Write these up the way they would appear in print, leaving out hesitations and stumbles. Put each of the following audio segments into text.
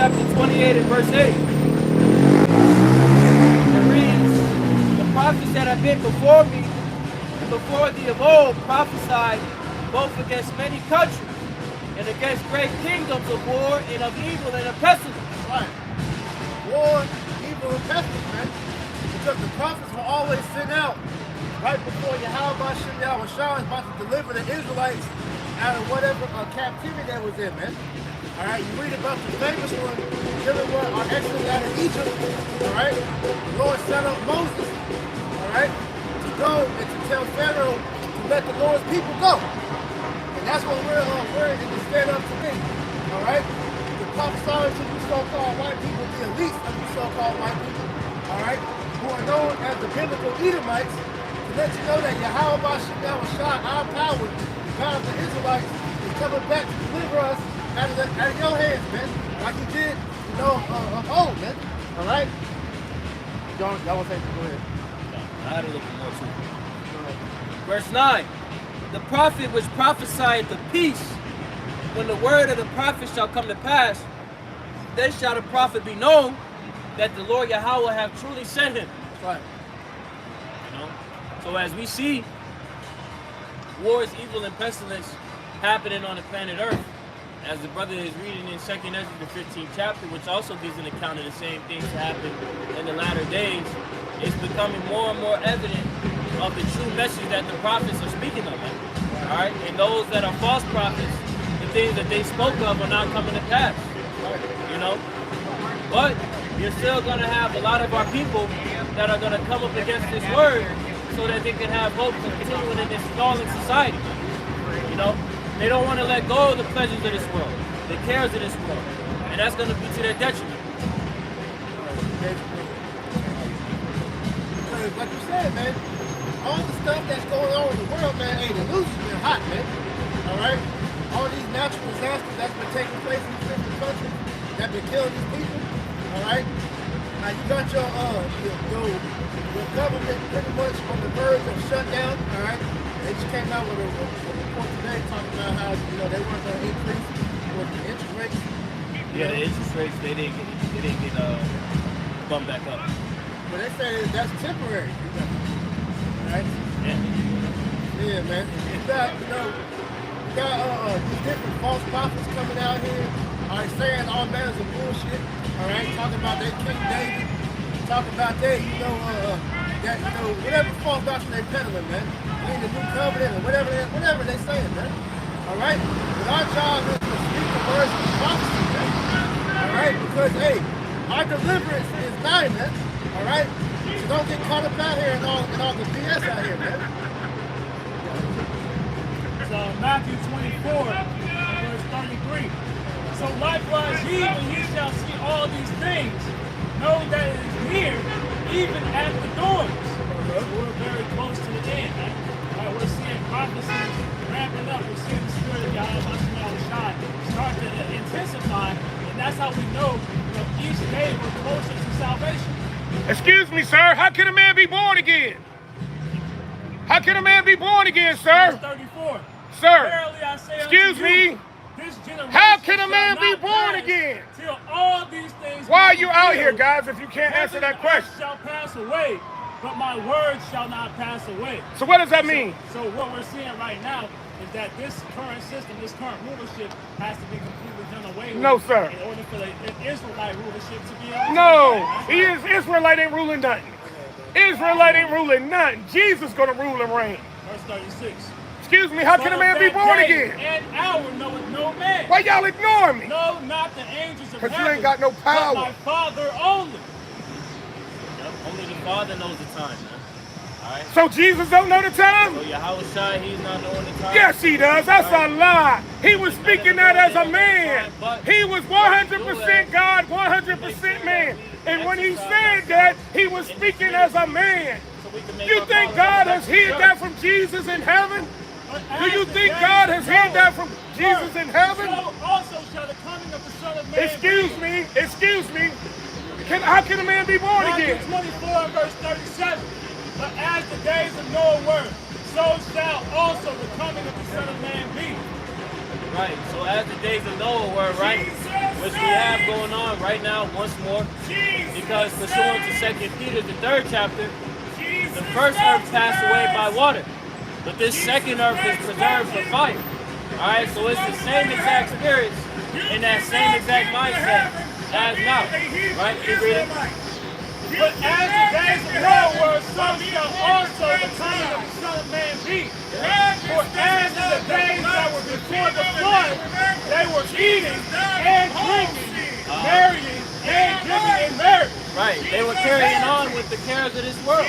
chapter 28 and verse 8. It reads, the prophets that have been before me and before thee of old prophesied both against many countries and against great kingdoms of war and of evil and of pestilence. Right. War, evil, and pestilence, man. Because the prophets were always sent out right before Yahweh Shem Yahweh Shah is about to deliver the Israelites out of whatever captivity they was in, man. All right, you read about the famous one dealing with our exodus out of Egypt. All right, the Lord set up Moses, all right, to go and to tell Pharaoh to let the Lord's people go. And that's what we're in the stand up to be. All right, the prophesied to you so-called white people, the elites of you so-called white people. All right, who are known as the biblical Edomites, to let you know that Yahweh Shem Yahweh Shah, our power, the God of the Israelites, is coming back to deliver us out of your hands, man. Like he did, you know, of old, man. All right? Y'all want to say, go ahead. I had a little bit more too. Verse 9. The prophet which prophesied the peace, when the word of the prophet shall come to pass, then shall the prophet be known that the Lord Yahweh have truly sent him. That's right. You know? So as we see wars, evil, and pestilence happening on the planet Earth, as the brother is reading in 2nd Ezra, the 15th chapter, which also gives an account of the same things happen in the latter days, it's becoming more and more evident of the true message that the prophets are speaking of. All right? And those that are false prophets, the things that they spoke of are not coming to pass. You know? But you're still going to have a lot of our people that are going to come up against this word so that they can have hope of continuing in this fallen society. You know? They don't want to let go of the pleasures of this world, the cares of this world. And that's going to be to their detriment. Because like you said, man, all the stuff that's going on in the world, man, the news has been hot, man. All right? All these natural disasters that's been taking place in these different countries that been killing these people, all right? Now you got your government pretty much on the verge of shutdown, all right? They just came out with a report today talking about how, you know, they weren't going to increase with the interest rates. Yeah, the interest rates, they didn't get bumped back up. But they say that's temporary, right? Yeah, man. In fact, you know, we got these different false prophets coming out here, all right, saying all manners of bullshit, all right, talking about their King David, talking about their, you know, that, you know, whatever false doctrine they peddling, man. In the new covenant or whatever they saying, man. All right? But our job is to speak the words of prophecy, man. All right? Because, hey, our deliverance is nigh, man. All right? So don't get caught up out here and all the BS out here, man. So Matthew 24, verse 33. So likewise ye, when ye shall see all these things, know that it is near, even at the doors. We're very close to the end, man. We're seeing prophecies ramping up. We're seeing the spirit of Yahweh Shai start to intensify, and that's how we know, each day we're closer to salvation. Excuse me, sir. How can a man be born again? How can a man be born again, sir? Verse 34. Sir, Verily I say excuse unto you, me. this generation How can a shall man be not born pass again? Till all these things Why are be you out here, fulfilled. guys, if you can't answer that question? Shall pass away, but my words shall not pass away. So what does that mean? So what we're seeing right now is that this current system, this current rulership, has to be completely done away with. No, sir. In order for the Israelite rulership to be able No, to Israelite ain't ruling nothing. Israelite ain't ruling nothing. Jesus gonna rule and reign. Verse 36. Excuse me, how can a man be born again? And hour knoweth no man. Why y'all ignoring me? No, not the angels of Because heaven. you ain't got no power. But my Father only. Yep, only the Father knows the time, man. All right? So Jesus don't know the time? So Yahweh Shai, he's not knowing the time? Yes, he does. That's a lie. He was speaking that as a man. He was 100% God, 100% man. And when he said that, he was speaking as a man. You think God has hid that from Jesus in heaven? Do you think God has hid that from Jesus in heaven? So also shall the coming of the Son of Man Excuse me. How can a man be born Matthew again? 24 verse 37. But as the days of Noah were, so shall also the coming of the Son of Man be. Right, so as the days of Noah were, right? Jesus which we have going on right now once more, because pursuant to 2 Peter, the 3rd chapter, the first earth passed away by water, but this second earth is preserved for fire. Alright, so it's the same exact spirits in that same exact mindset as now. Right? Keep reading. But as the days of Noah were, so shall also the coming of the Son of Man be. For as in the days that were before the flood, they were eating and drinking, marrying and giving in marriage. Right. They were carrying on with the cares of this world.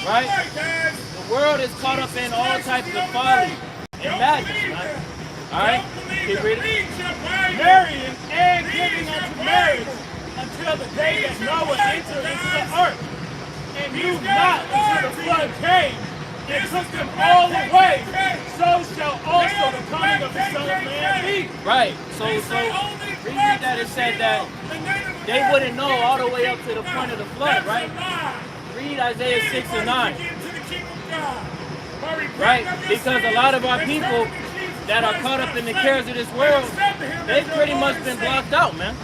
Right? The world is caught up in all types of folly and madness. Right? Alright? Keep reading. Marrying and giving unto marriage until the day that Noah entered into the ark, and knew not until the flood came and took them all away. So shall also the coming of the Son of Man be. Right. So read that it said that they wouldn't know all the way up to the point of the flood, right? Read Isaiah 6 and 9. Right? Because a lot of our people that are caught up in the cares of this world, they've pretty much been blocked out, man.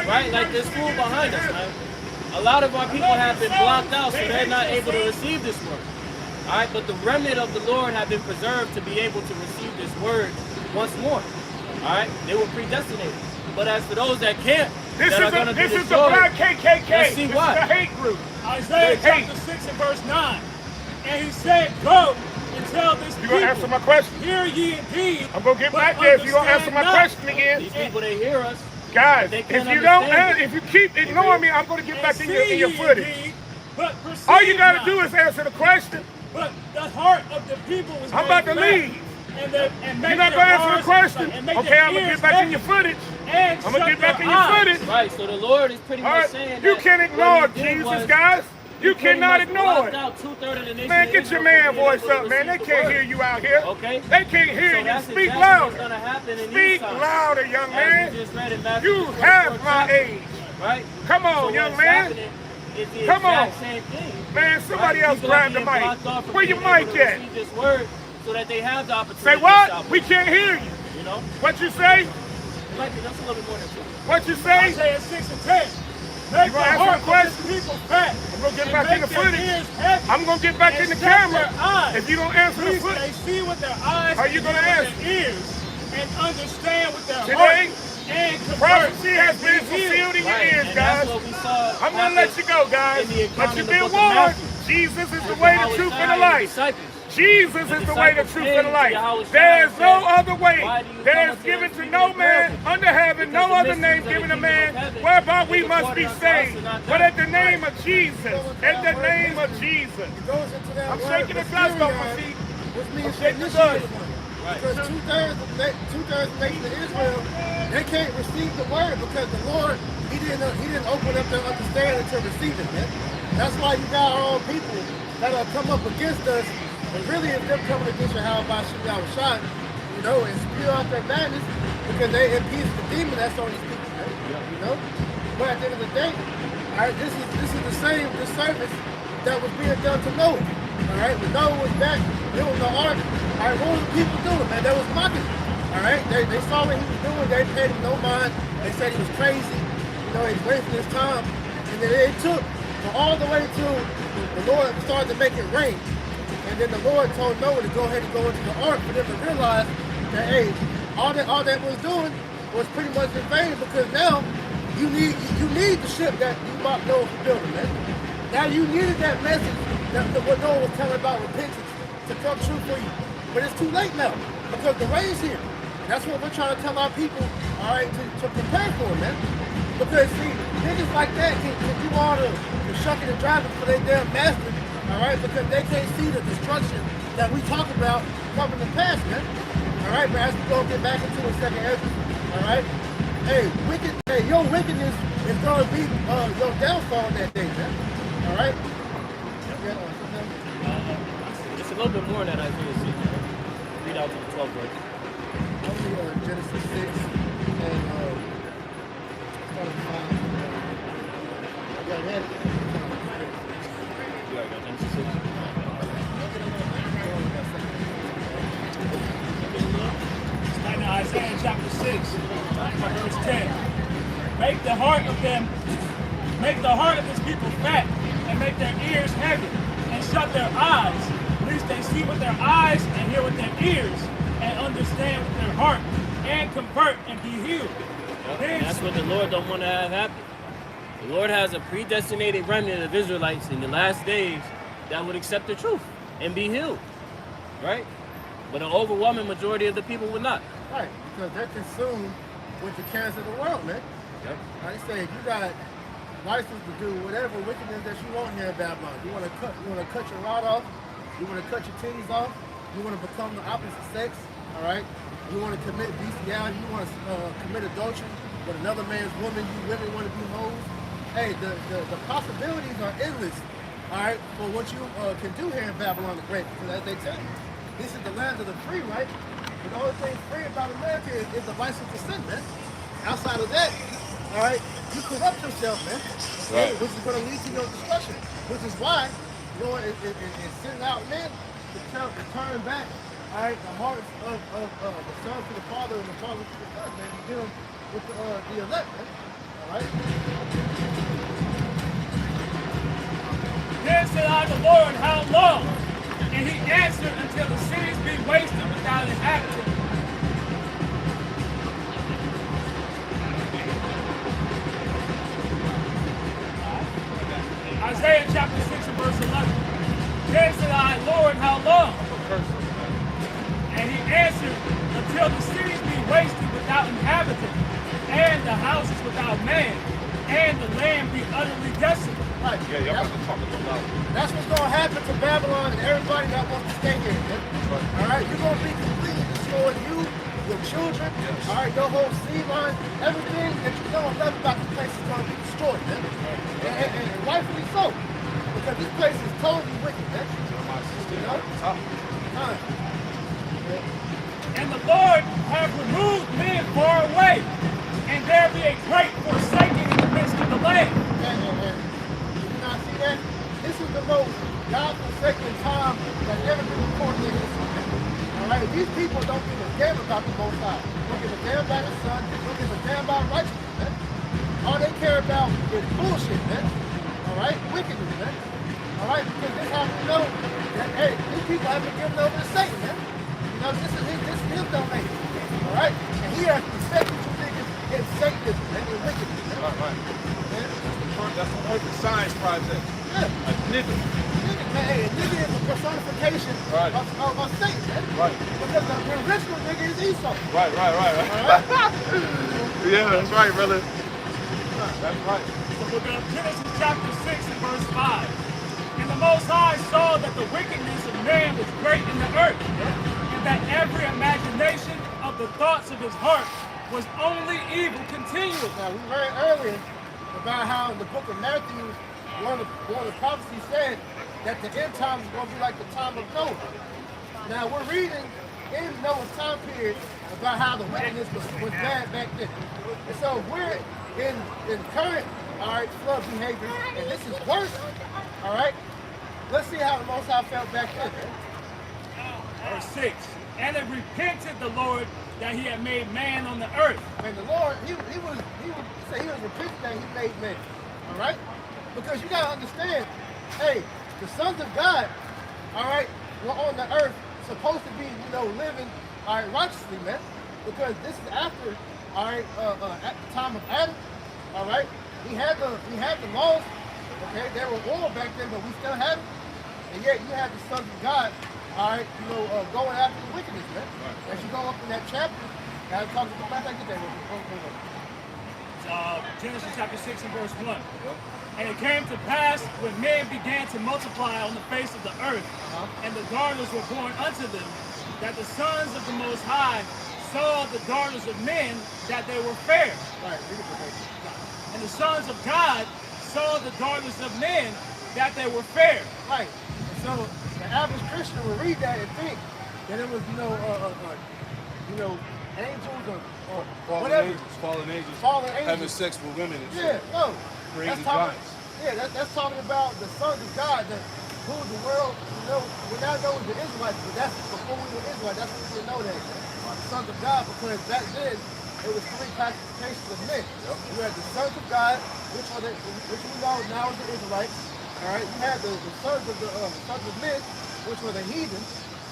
Right? Like this school behind us, man. A lot of our people have been blocked out, so they're not able to receive this word. Alright, but the remnant of the Lord have been preserved to be able to receive this word once more. Alright? They were predestinated. But as for those that can't, This that are is going to the be destroyed, black KKK. let's see This why. is the hate group. Isaiah chapter 6 and verse 9. And he said, go and tell this You people, gonna answer my question? hear ye indeed. I'm gonna get but back there if you don't answer my understand question again. these people, they hear us. Guys, They if can't you don't, understand it. if you keep ignoring me, I'm gonna get not. back And in your see ye footage. indeed, but perceive All you gotta not. do is answer the question. But the heart of the people was I'm about to made leave. fat, and make You're not their gonna answer the hearts- question. and make Okay, their I'm gonna ears get back in heavy, your footage. and I'm gonna shut get back their in your eyes. footage. Right, so the Lord is pretty All much right, saying you that can't ignore what he did Jesus, was guys. You he pretty cannot much ignore blocked it. out 2/3 of the nation Man, of get your Israel man from being voice able to up, man. They receive the can't word. hear you out here. Okay? They can't hear So you. that's Speak exactly what's louder. going to happen in Speak these times. louder, young As man. we just read in Matthew, You the have 24th my chapter, age. Right? Come on, So young what's man. happening is the Come on. exact same thing. Man, somebody Right? else People are grab the being mic. blocked off from Where your being able mic to at? receive this word so that they have the opportunity Say to what? salvation. We can't hear you. You know? What you say? Like, that's a little bit more than two. What you say? Isaiah 6 and 10. Make You the gonna answer heart the question? of this people fat. I'm gonna get and back in make the their footage. ears heavy, I'm gonna get back and in the shut camera. their eyes. If you don't answer the Please, foot, they see with their eyes, Are you and gonna hear answer? with their ears, and understand with their Today, heart, and convert. prophecy has and been be healed. fulfilled in your Right, ears, and guys. that's what we saw I'm gonna let you go, guys. in the But account you've in the been book of warned. Matthew. Jesus is the With way, the Yahweh truth, Shai and the the life. disciples. Jesus is the way, the truth, and the life. There is no other way. There is given to no man under heaven, no other name given to man, whereby we must be saved. But at the name of Jesus, at the name of Jesus. It goes into that I'm word, shaking the dust off my Assyrian, feet. which means I'm shaking the initiated dust. one. Right. Because two-thirds of the nation of Israel, they can't receive the word because the Lord, he didn't open up their understanding to receive it, man. That's why you got our own people that have come up against us, and really it's them coming against Yahweh Shai, you know, and spew out their madness because they appease the demon that's on these people, man. You know? But at the end of the day, all right, this is the same disservice that was being done to Noah. All right, when Noah was back, there was no ark. All right, what was the people doing, man? They was mocking him. All right, they saw what he was doing. They paid him no mind. They said he was crazy. You know, he's wasting his time. And then it took all the way to the Lord started to make it rain. And then the Lord told Noah to go ahead and go into the ark for them to realize that, hey, all that was doing was pretty much in vain because now you need the ship that you bought Noah for building, man. Now you needed that message that what Noah was telling about repentance to come true for you. But it's too late now because the rain's here. That's what we're trying to tell our people, all right, to prepare for, man. Because see, niggas like that can do all the shucking and driving for their damn master, all right, because they can't see the destruction that we talk about coming to pass, man. All right, but as we go get back into the second Ezra, all right, your wickedness is going to be your downfall that day, man. All right? It's a little bit more than Isaiah 6. Read out to the 12th verse. Only Genesis 6 and start at 5. I got that. You already got Genesis 6? Isaiah chapter 6, verse 10. make the heart of this people fat, and make their ears heavy, and shut their eyes, lest they see with their eyes and hear with their ears, and understand with their heart, and convert and be healed. And that's what the Lord don't want to have happen. The Lord has a predestinated remnant of Israelites in the last days that would accept the truth and be healed, right? But an overwhelming majority of the people would not. Right, because they're consumed with the cares of the world, man. Yep. Like I say, you got license to do whatever wickedness that you want here in Babylon. You want to cut your rod off. You want to cut your titties off. You want to become the opposite sex. All right. You want to commit bestiality. You want to commit adultery with another man's woman. You really want to be hoes. Hey, the possibilities are endless. All right, for what you can do here in Babylon the Great. Because as they tell you, this is the land of the free, right? But the only thing free about America is the license to sin, man. Outside of that, all right, you corrupt yourself, man. Right. Which is going to lead to your destruction. Which is why, Lord is sending out men to turn back, all right, the hearts of the son to the father and the father to the son, man. To deal with the elect, man. All right. Then said I, the Lord, how long? And he answered, until the cities be wasted without inhabitant. Isaiah chapter 6 and verse 11. Then said I, Lord, how long? And he answered, until the cities be wasted without inhabitant, and the houses without man, and the land be utterly desolate. Right. Yeah, y'all have to talk a little louder. That's what's going to happen to Babylon and everybody that wants to stay here. Man. Right. All right, you're going to be completely destroyed. You, your children, Yes. all right, your whole seed line, everything that you know and love about this place is going to be destroyed, man. And rightfully so, because this place is totally wicked, man. You know? Time. And the Lord have removed men far away, and there be a great forsaking in the midst of the land. And did you not see that? This is the most God-forsaken time that's ever been recorded in history. All right, these people don't give a damn about the Most High. Don't give a damn about the Son. Don't give a damn about righteousness, man. All they care about is bullshit, man. All right, wickedness, man. All right, because this is how we know that, hey, these people have been given over to Satan, man. You know, this is his domain. All right, and he has respected you niggas in Satanism and in wickedness, man. Right. Man. That's the perfect science project. Yeah. A nigga. Nigga, man, hey, a nigga is a personification Right. of Satan, man. Right. Because the original nigga is Esau. Right. All right? Yeah, that's right, brother. That's right. The book of Genesis chapter 6 and verse 5. And the Most High saw that the wickedness of man was great in the earth, and that every imagination of the thoughts of his heart was only evil continually. Now, we learned earlier about how in the book of Matthew, one of the prophecies said that the end times is going to be like the time of Noah. Now, we're reading in Noah's time period about how the wickedness was bad back then. And so we're in current, all right, flood behavior, and this is worse, all right? Let's see how the Most High felt back then. Verse 6. And it repented the Lord that he had made man on the earth. And the Lord, he was repenting that he made man, all right? Because you got to understand, hey, the sons of God, all right, were on the earth supposed to be, living, all right, righteously, man. Because this is after, all right, at the time of Adam, all right? We had the laws, okay? They were oral back then, but we still have it. And yet you have the sons of God, all right, going after the wickedness, man. Right. As you go up in that chapter, I talk about that today. Genesis chapter 6 and verse 1. And it came to pass when men began to multiply on the face of the earth, and the daughters were born unto them, that the sons of the Most High saw the daughters of men that they were fair. Right. And the sons of God saw the daughters of men that they were fair. Right. And so the average Christian will read that and think that it was, angels or whatever. Fallen angels. Fallen angels. Having sex with women and Yeah, shit. no. Crazy talking, giants. yeah, that's talking about the sons of God, who the world, we now know the Israelites, but that's before we were Israelites, that's what we didn't know that. The sons of God, because back then, it was three classifications of men. You had the sons of God, which we know now is the Israelites. All right. You had the sons of men, which were the heathen.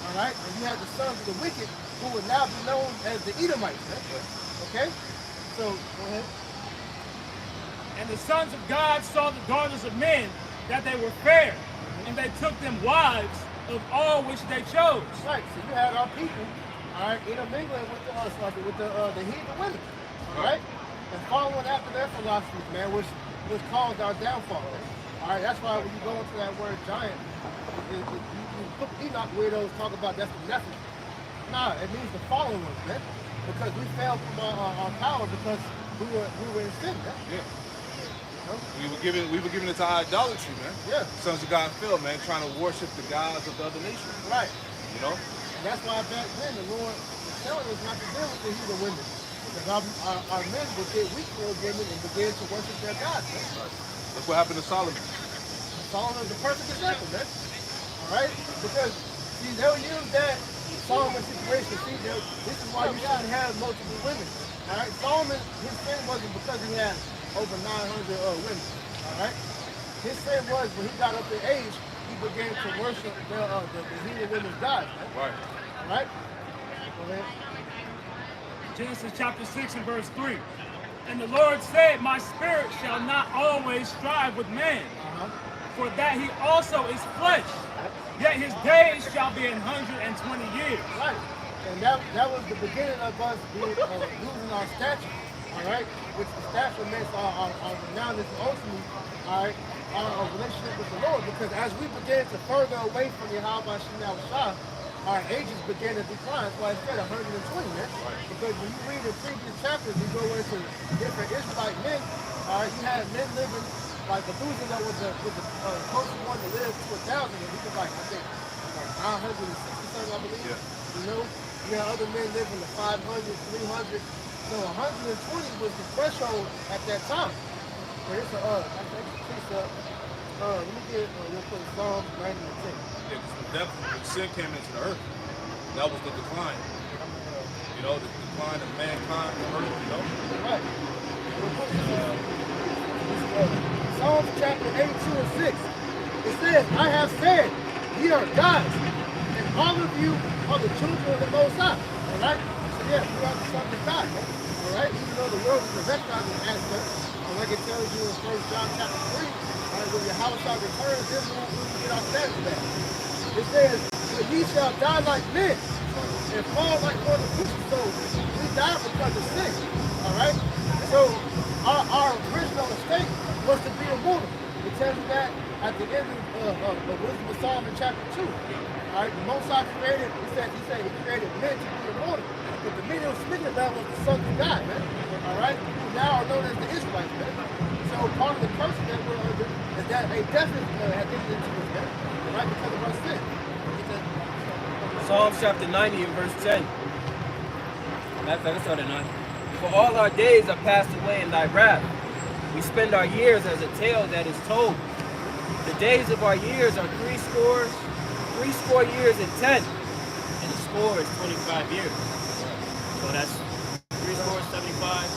All right. And you had the sons of the wicked, who would now be known as the Edomites. Okay. So go ahead. And the sons of God saw the daughters of men, that they were fair, and they took them wives of all which they chose. Right. So you had our people, all right, intermingling with the heathen women, all right, and following after their philosophies, man, which caused our downfall. All right. That's why when you go into that word giant, you Enoch weirdos talk about that's the Nephilim. Nah, it means the fallen ones, man, because we fell from our power because we were in sin, man. Yeah. We were giving it to idolatry, man. Yeah. Sons of God fell, man, trying to worship the gods of the other nations. Right. You know? And that's why back then the Lord was telling us not to deal with the heathen women. Because our men would get weak for women and begin to worship their gods, man. Right. That's what happened to Solomon. Solomon is the perfect example, man. All right? Because, see, they'll use that Solomon situation. See, this is why you shouldn't have multiple women. All right? Solomon, his sin wasn't because he had over 900 women. All right? His sin was when he got up in age, he began to worship the heathen women's gods. Right. All right? Go ahead. Genesis chapter 6 and verse 3. And the Lord said, my spirit shall not always strive with man, for that he also is flesh. Yet his days shall be 120 years. Right. And that was the beginning of us losing our stature. All right, which the stature makes our renown and ultimately, all right, our relationship with the Lord. Because as we begin to further away from Yahweh Shem Shah, our ages began to decline. That's why I said 120, man. Because when you read the previous chapters, you go into different Israelite men. All right, you had men living like Methuselah was the closest one to live to 1,000, and he was like I think like 960 something, I believe. Yeah. You know, you had other men living to 500, 300. So 120 was the threshold at that time. But it's let me get real quick Psalm 90 and 10. Yeah, because when sin came into the earth, that was the decline. You know, the decline of mankind, the earth, you know? Right. Psalm chapter 82 and 6. It says, I have said, ye are gods, and all of you are the children of the Most High. All right? So yeah, we are the sons of God. All right? Even though the world is a recognizing aspect, like it tells you in 1 John chapter 3, all right, when Yahweh returns, this is when we get our status back. It says, but ye shall die like men, and fall like one of the creatures. So we die because of sin. All right? So our original estate was to be immortal. It tells you that at the end of Wisdom of Solomon chapter 2. All right, the Most High created, he said he created men to be immortal. But the men he was speaking about was the sons of God, man. All right? Who now are known as the Israelites, man. So part of the curse that we're under is that a definite has entered into us, man. All right, because of our sin. Psalms chapter 90 and verse 10. Matter of fact, let's start at 9. For all our days are passed away in thy wrath. We spend our years as a tale that is told. The days of our years are threescore years and 10. And the score is 25 years. So that's 3 75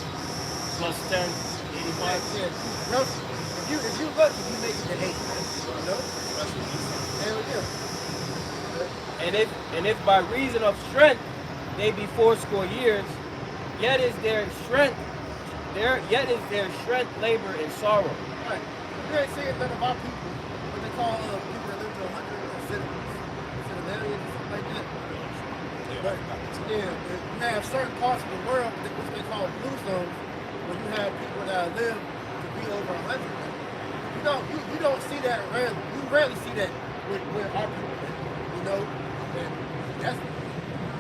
plus 10, 85. Yeah. No, if you lucky, you make it to 8. You know? Hell yeah. And if by reason of strength they be 80 years, yet is their strength labor and sorrow. Right. You ain't saying none of our people, what they call people that live to 100 centenarians or something like that. But yeah, you have certain parts of the world which they call blue zones, where you have people that live to be over 100. You don't see that rarely. You rarely see that with our people, you know. And that's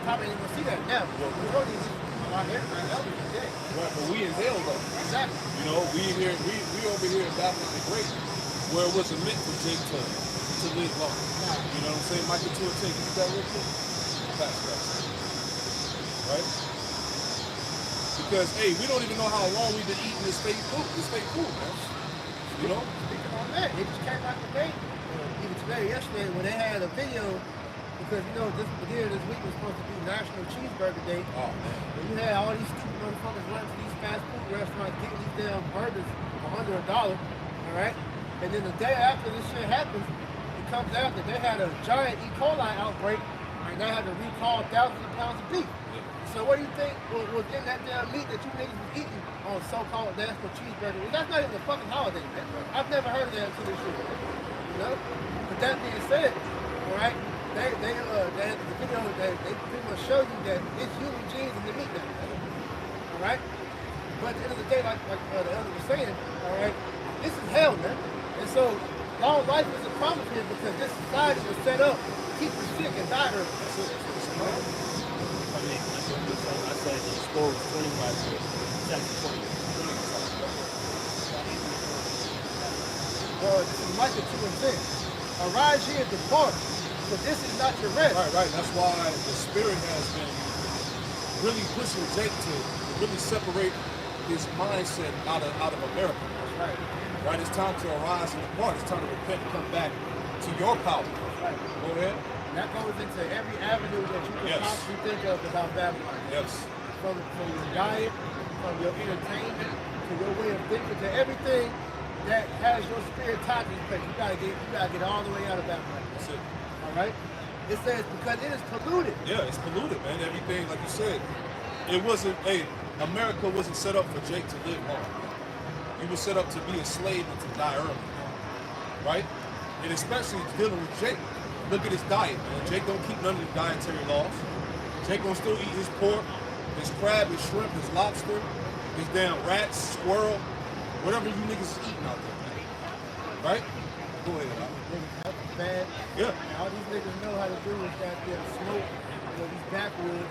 probably ain't gonna see that now. We know these our elders are dead. Right, but we in hell though. Exactly. You know, we over here in Baptist the Great, where it wasn't meant for Jake to live long. You know what I'm saying? Michael Tour take it. Is that real quick? Pass that. Right? Because hey, we don't even know how long we've been eating this fake food, man. You know? Speaking on that, it just came out today, even today, yesterday, when they had a video Because you know, this beginning of this week was supposed to be National Cheeseburger Day. Oh man. And you had all these stupid motherfuckers running to these fast food restaurants getting these damn burgers for under $1. All right. And then the day after this shit happens, it comes out that they had a giant E. coli outbreak, and they had to recall thousands of pounds of beef. So what do you think was in that damn meat that you niggas was eating on so-called National Cheeseburger? Well, that's not even a fucking holiday, man. I've never heard of that until this year, you know? But that being said, all right, the video, they pretty much show you that it's human genes in the meat now, all right? But at the end of the day, like the elder was saying, all right, this is hell, man. And so long life is a promise here because this society was set up to keep you sick and die early. I said the score was 25 chapter 20. This is Micah 2 and 10. Arise ye and depart, for this is not your rest. Right. That's why the Spirit has been really pushing Jake to really separate his mindset out of America. Right. Right? It's time to arise and depart. It's time to repent and come back to your power. Right. Go ahead. That goes into every avenue that you can possibly think of about Babylon. Yes. From your diet, from your entertainment, to your way of thinking, to everything that has your spirit tied to this place. You gotta get all the way out of Babylon. That's it. All right? It says because it is polluted. Yeah, it's polluted, man. Everything, like you said, it wasn't America wasn't set up for Jake to live long. He was set up to be a slave and to die early. Right? And especially dealing with Jake. Look at his diet, man. Jake don't keep none of the dietary laws. Jake gonna still eat his pork, his crab, his shrimp, his lobster, his damn rats, squirrel, whatever you niggas is eating out there, man. Right? Go ahead, man. That's bad. Yeah. And all these niggas know how to do is goddamn smoke, these backwoods,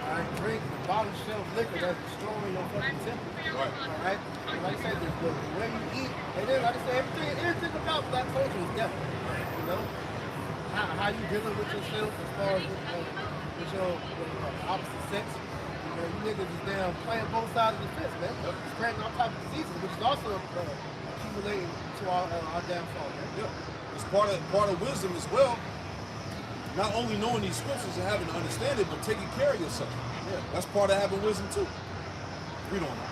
all right, drink bottom shelf liquor that's destroying your fucking temple. Right. All right? And like I said, the way you eat, and then like I said, everything about black culture is devil. You know? How you dealing with yourself as far as with your opposite sex. You know, you niggas is down playing both sides of the fence, man. Spreading all types of diseases, which is also accumulating to our downfall, man. Yeah. It's part of wisdom as well. Not only knowing these scriptures and having to understand it, but taking care of yourself. Yeah. That's part of having wisdom too. Read on that.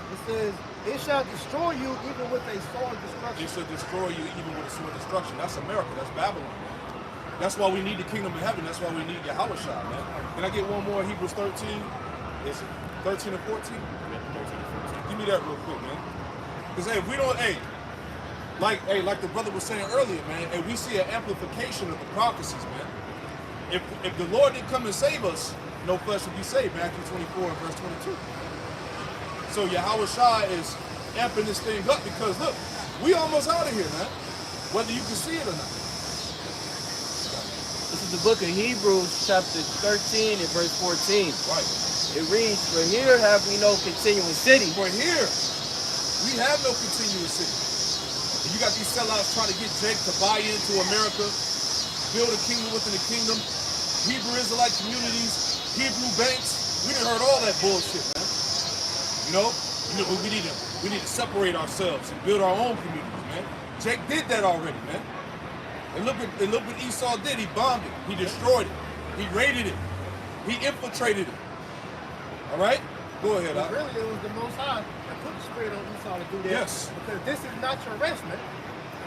It says, it shall destroy you even with a sword of destruction. It shall destroy you even with a sword of destruction. That's America. That's Babylon. That's why we need the kingdom of heaven. That's why we need Yahweh Shah, man. Can I get one more? Hebrews 13. Is it 13 or 14? Give me that real quick, man. Because hey, if we don't, like the brother was saying earlier, man, and we see an amplification of the prophecies, man. If the Lord didn't come and save us, no flesh would be saved. Matthew 24 and verse 22. So Yahweh Shah is amping this thing up because look, we almost out of here, man. Whether you can see it or not. This is the book of Hebrews, chapter 13 and verse 14. Right. It reads, for here have we no continuing city. For here, we have no continuous city. And you got these sellouts trying to get Jake to buy into America, build a kingdom within a kingdom, Hebrew Israelite communities, Hebrew banks. We done heard all that bullshit, man. You know, we need to separate ourselves and build our own communities, man. Jake did that already, man. And look what Esau did. He bombed it. He destroyed it. He raided it. He infiltrated it. All right? Go ahead. But really, it was the Most High that put the spirit on Esau to do that. Yes. Because this is not your rest, man.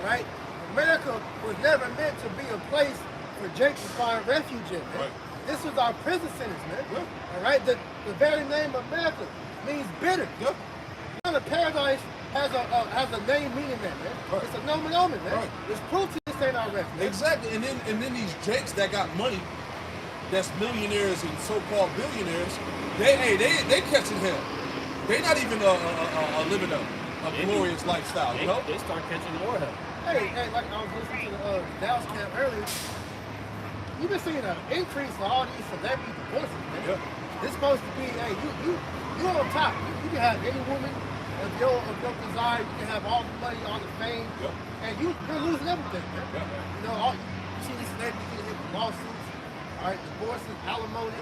All right? America was never meant to be a place for Jake to find refuge in, man. Right. This was our prison sentence, man. Yeah. All right? The very name America means bitter. Yeah. The paradise has a name meaning that, man. Right. It's a nomen omen, man. Right. It's proof to this ain't our rest, man. Exactly. And then these Jakes that got money, that's millionaires and so-called billionaires, they catching hell. They not even living a glorious lifestyle, you know? They start catching more hell. Hey, like I was listening to the Dallas camp earlier. You've been seeing an increase in all these celebrity divorces, man. Yeah. This supposed to be, hey, you on top. You can have any woman of your desire. You can have all the money, all the fame, and you're losing everything, man. Yeah. You know, you see these celebrities getting hit with lawsuits, all right, divorces, alimony,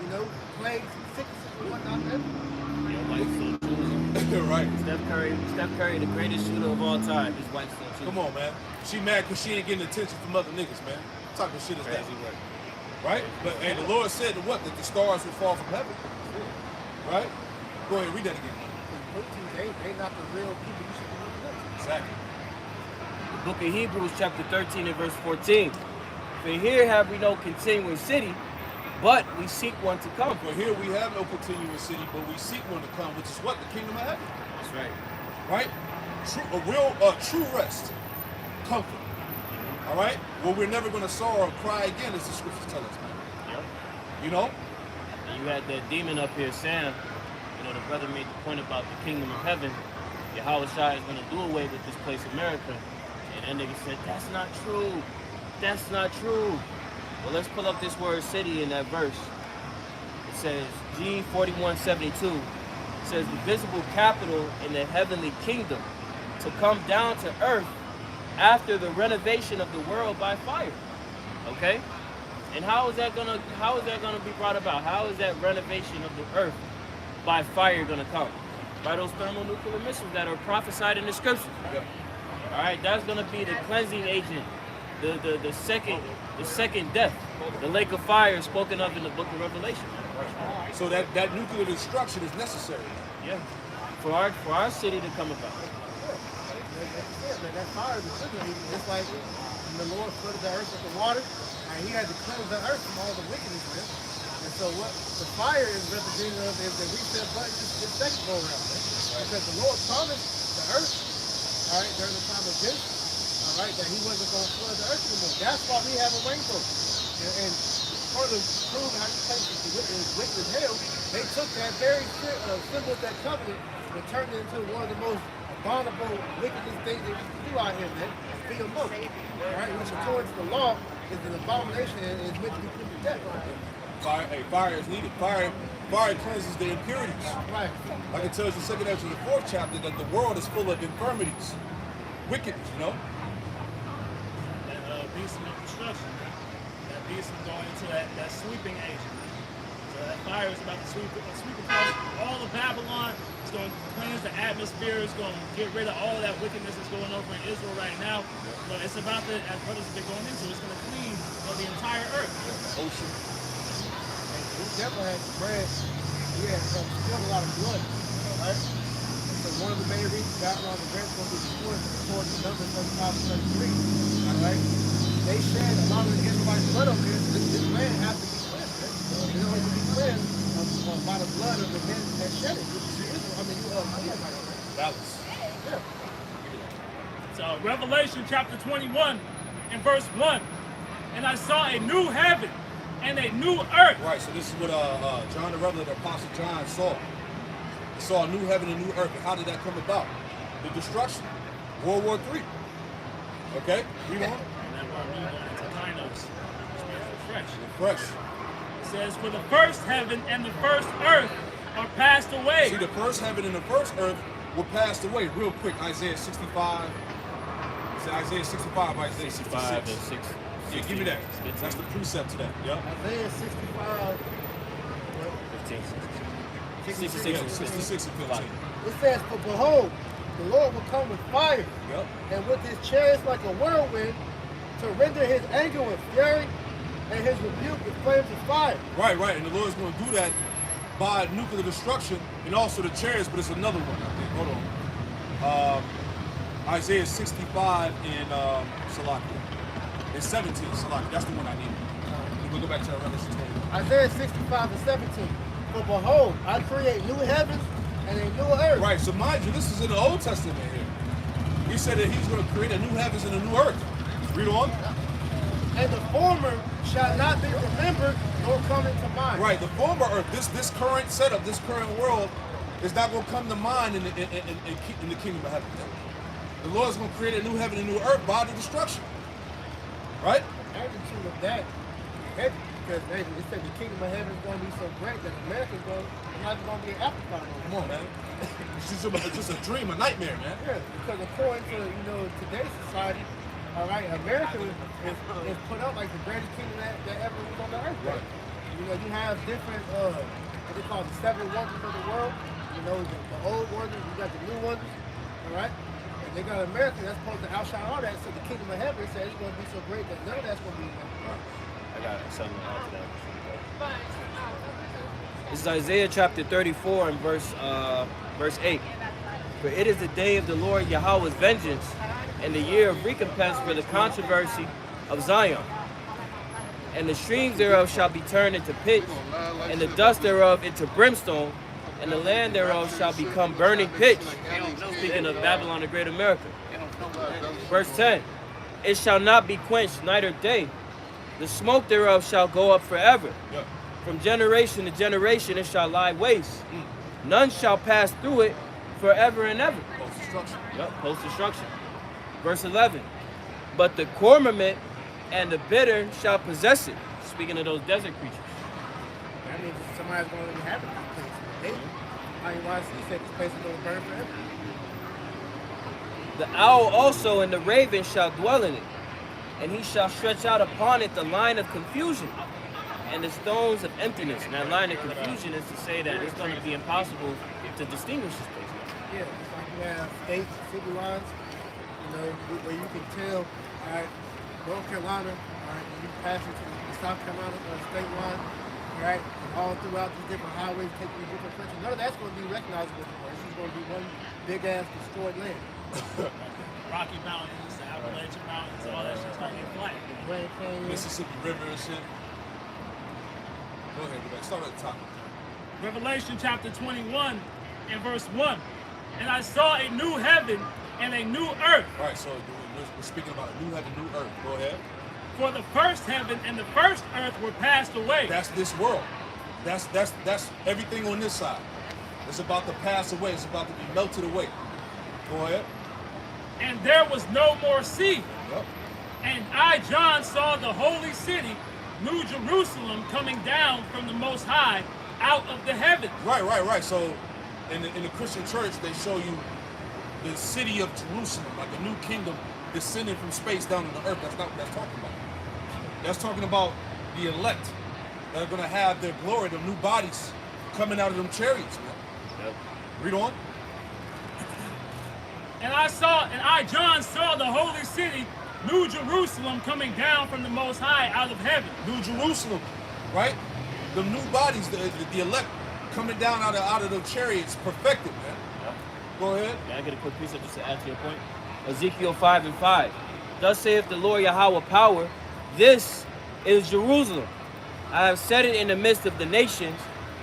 you know, plagues, sicknesses, and whatnot, man. Your wife still choosing. Right. Steph Curry, the greatest shooter of all time. His wife still choosing. Come on, man. She mad because she ain't getting attention from other niggas, man. type of shit is that? Crazy work. Right? But and the Lord said that what? That the stars would fall from heaven. Right? Go ahead, read that again. They not the real people you should be looking up to. Exactly. The book of Hebrews, chapter 13 and verse 14. For here have we no continuing city, but we seek one to come. For here we have no continuing city, but we seek one to come, which is what? The kingdom of heaven. That's right. Right? True rest. Comfort. All right? Well, we're never going to sorrow or cry again, as the scriptures tell us, man. Yep. You know? And you had that demon up here, Sam. You know, the brother made the point about the kingdom of heaven. Yahweh Shai is going to do away with this place, America. And that nigga said, that's not true. That's not true. Well, let's pull up this word city in that verse. It says, G4172. It says, the visible capital in the heavenly kingdom to come down to earth after the renovation of the world by fire. Okay? And how is that gonna be brought about? How is that renovation of the earth by fire gonna come? By those thermonuclear missiles that are prophesied in the scriptures. Yep. All right, that's gonna be the cleansing agent, the second death, the lake of fire spoken of in the book of Revelation. So that nuclear destruction is necessary. Yeah, for our city to come about. Man, that fire is it's like when the Lord flooded the earth with the water, and He had to cleanse the earth from all the wickedness, man. And so what the fire is representative of is the reset button this second go around, man. Because the Lord promised the earth, all right, during the time of Genesis, all right, that He wasn't going to flood the earth anymore. That's why we have a rainbow. And part of prove how you place is wicked as hell, they took that very symbol of that covenant and turned it into one of the most abominable, wickedest things that you can do out here, man. Be a monk. Right? Which according to the law is an abomination and is meant to be put to death. Fire is needed. Fire cleanses the impurities. Right. Like it tells you, 2 Ezra, the 4th chapter, that the world is full of infirmities, wickedness. You know. That beast of destruction. That beast is going into that sweeping agent. So that fire is about to sweep across all of Babylon. It's going to cleanse the atmosphere. It's going to get rid of all that wickedness that's going over in Israel right now. But it's about to, as brothers have been going into, it's going to clean the entire earth. Ocean. We definitely had spread. We had spilled a lot of blood. Right? So one of the main reasons Babylon the Great is going to be destroyed towards the number 35 and 33. All right? They shed a lot of the Israelites' blood over here. This land has to be cleansed. Right? It only can be cleansed by the blood of the men that shed it. Balance. Yeah. So Revelation chapter 21 and verse 1. And I saw a new heaven and a new earth. Right, so this is what John the Revelator, Apostle John saw. He saw a new heaven and a new earth. And how did that come about? The destruction. World War III. Okay? Read on. And that word new going into Kainos, which means fresh. Fresh. It says, for the first heaven and the first earth are passed away. See, the first heaven and the first earth were passed away. Real quick, Isaiah 65. Is it Isaiah 65 or Isaiah 65 66? and 6. Yeah, give me that. That's the precept to that. Yep. Isaiah 65. 15, 66 Yeah, and 66 and 15. It says, for behold, the Lord will come with fire, Yep. and with his chariots like a whirlwind, to render his anger with fury, and his rebuke with flames of fire. Right. And the Lord's going to do that by nuclear destruction and also the chariots, but it's another one, I think. Hold on. Isaiah 65 and Salakia. It's 17, Salakia. That's the one I need. We'll go back to Revelation 20. Isaiah 65 and 17. For behold, I create new heavens and a new earth. Right, so mind you, this is in the Old Testament here. He said that he's going to create a new heavens and a new earth. Read on. And the former shall not be remembered nor come into mind. Right, the former earth, this current setup, this current world, is not going to come to mind in the kingdom of heaven. The Lord's going to create a new heaven and a new earth by the destruction. Right? Magnitude of that, heavy, because man, they said the kingdom of heaven is going to be so great that America's not even going to be an afterthought. Come on, man. It's just a dream, a nightmare, man. Yeah, because according to today's society, all right, America is put up like the greatest kingdom that ever was on the earth. Right. You have different what they call the 7 wonders of the world. The old wonders, you got the new wonders, all right. And And they got America that's supposed to outshine all that. So the kingdom of heaven said it's going to be so great that none of that's going to be enough. I got something to add to that. This is Isaiah chapter 34 and verse 8. For it is the day of the Lord Yahweh's vengeance, and the year of recompense for the controversy of Zion. And the streams thereof shall be turned into pitch, and the dust thereof into brimstone, and the land thereof shall become burning pitch. Speaking of Babylon, the great America. Verse 10. It shall not be quenched night or day. The smoke thereof shall go up forever. From generation to generation it shall lie waste. None shall pass through it forever and ever. Post-destruction. Post-destruction. Verse 11. But the cormorant and the bitter shall possess it. Speaking of those desert creatures. That means somebody's going to inhabit this place. IUIC said this place is going to burn forever. The owl also and the raven shall dwell in it, and he shall stretch out upon it the line of confusion and the stones of emptiness. And that line of confusion is to say that it's going to be impossible to distinguish this place. Yeah, it's like you have state, city lines, where you can tell, all right, North Carolina, all right, when you pass into the South Carolina state line, all right, and all throughout these different highways taking you different countries, none of that's going to be recognizable anymore. It's just going to be one big ass destroyed land. Rocky Mountains, the Appalachian Mountains, all that shit's gonna get flat. Grand Canyon. Mississippi River and shit. Go ahead, go back. Start at the top. Revelation chapter 21 and verse 1. And I saw a new heaven and a new earth. All right, so we're speaking about a new heaven, new earth. Go ahead. For the first heaven and the first earth were passed away. That's this world. That's everything on this side. It's about to pass away. It's about to be melted away. Go ahead. And there was no more sea. Yep. And I, John, saw the holy city, New Jerusalem, coming down from the Most High out of the heavens. Right. So in the Christian church, they show you the city of Jerusalem, like a new kingdom descending from space down to the earth. That's not what that's talking about. That's talking about the elect that are going to have their glory, their new bodies coming out of them chariots, man. Yep. Read on. And I, John, saw the holy city, New Jerusalem, coming down from the Most High out of heaven. New Jerusalem, right? The new bodies, the elect coming down out of the chariots, perfected, man. Yep. Go ahead. Can I get a quick piece of just to add to your point? Ezekiel 5 and 5. Thus saith the Lord Yahweh power, this is Jerusalem. I have set it in the midst of the nations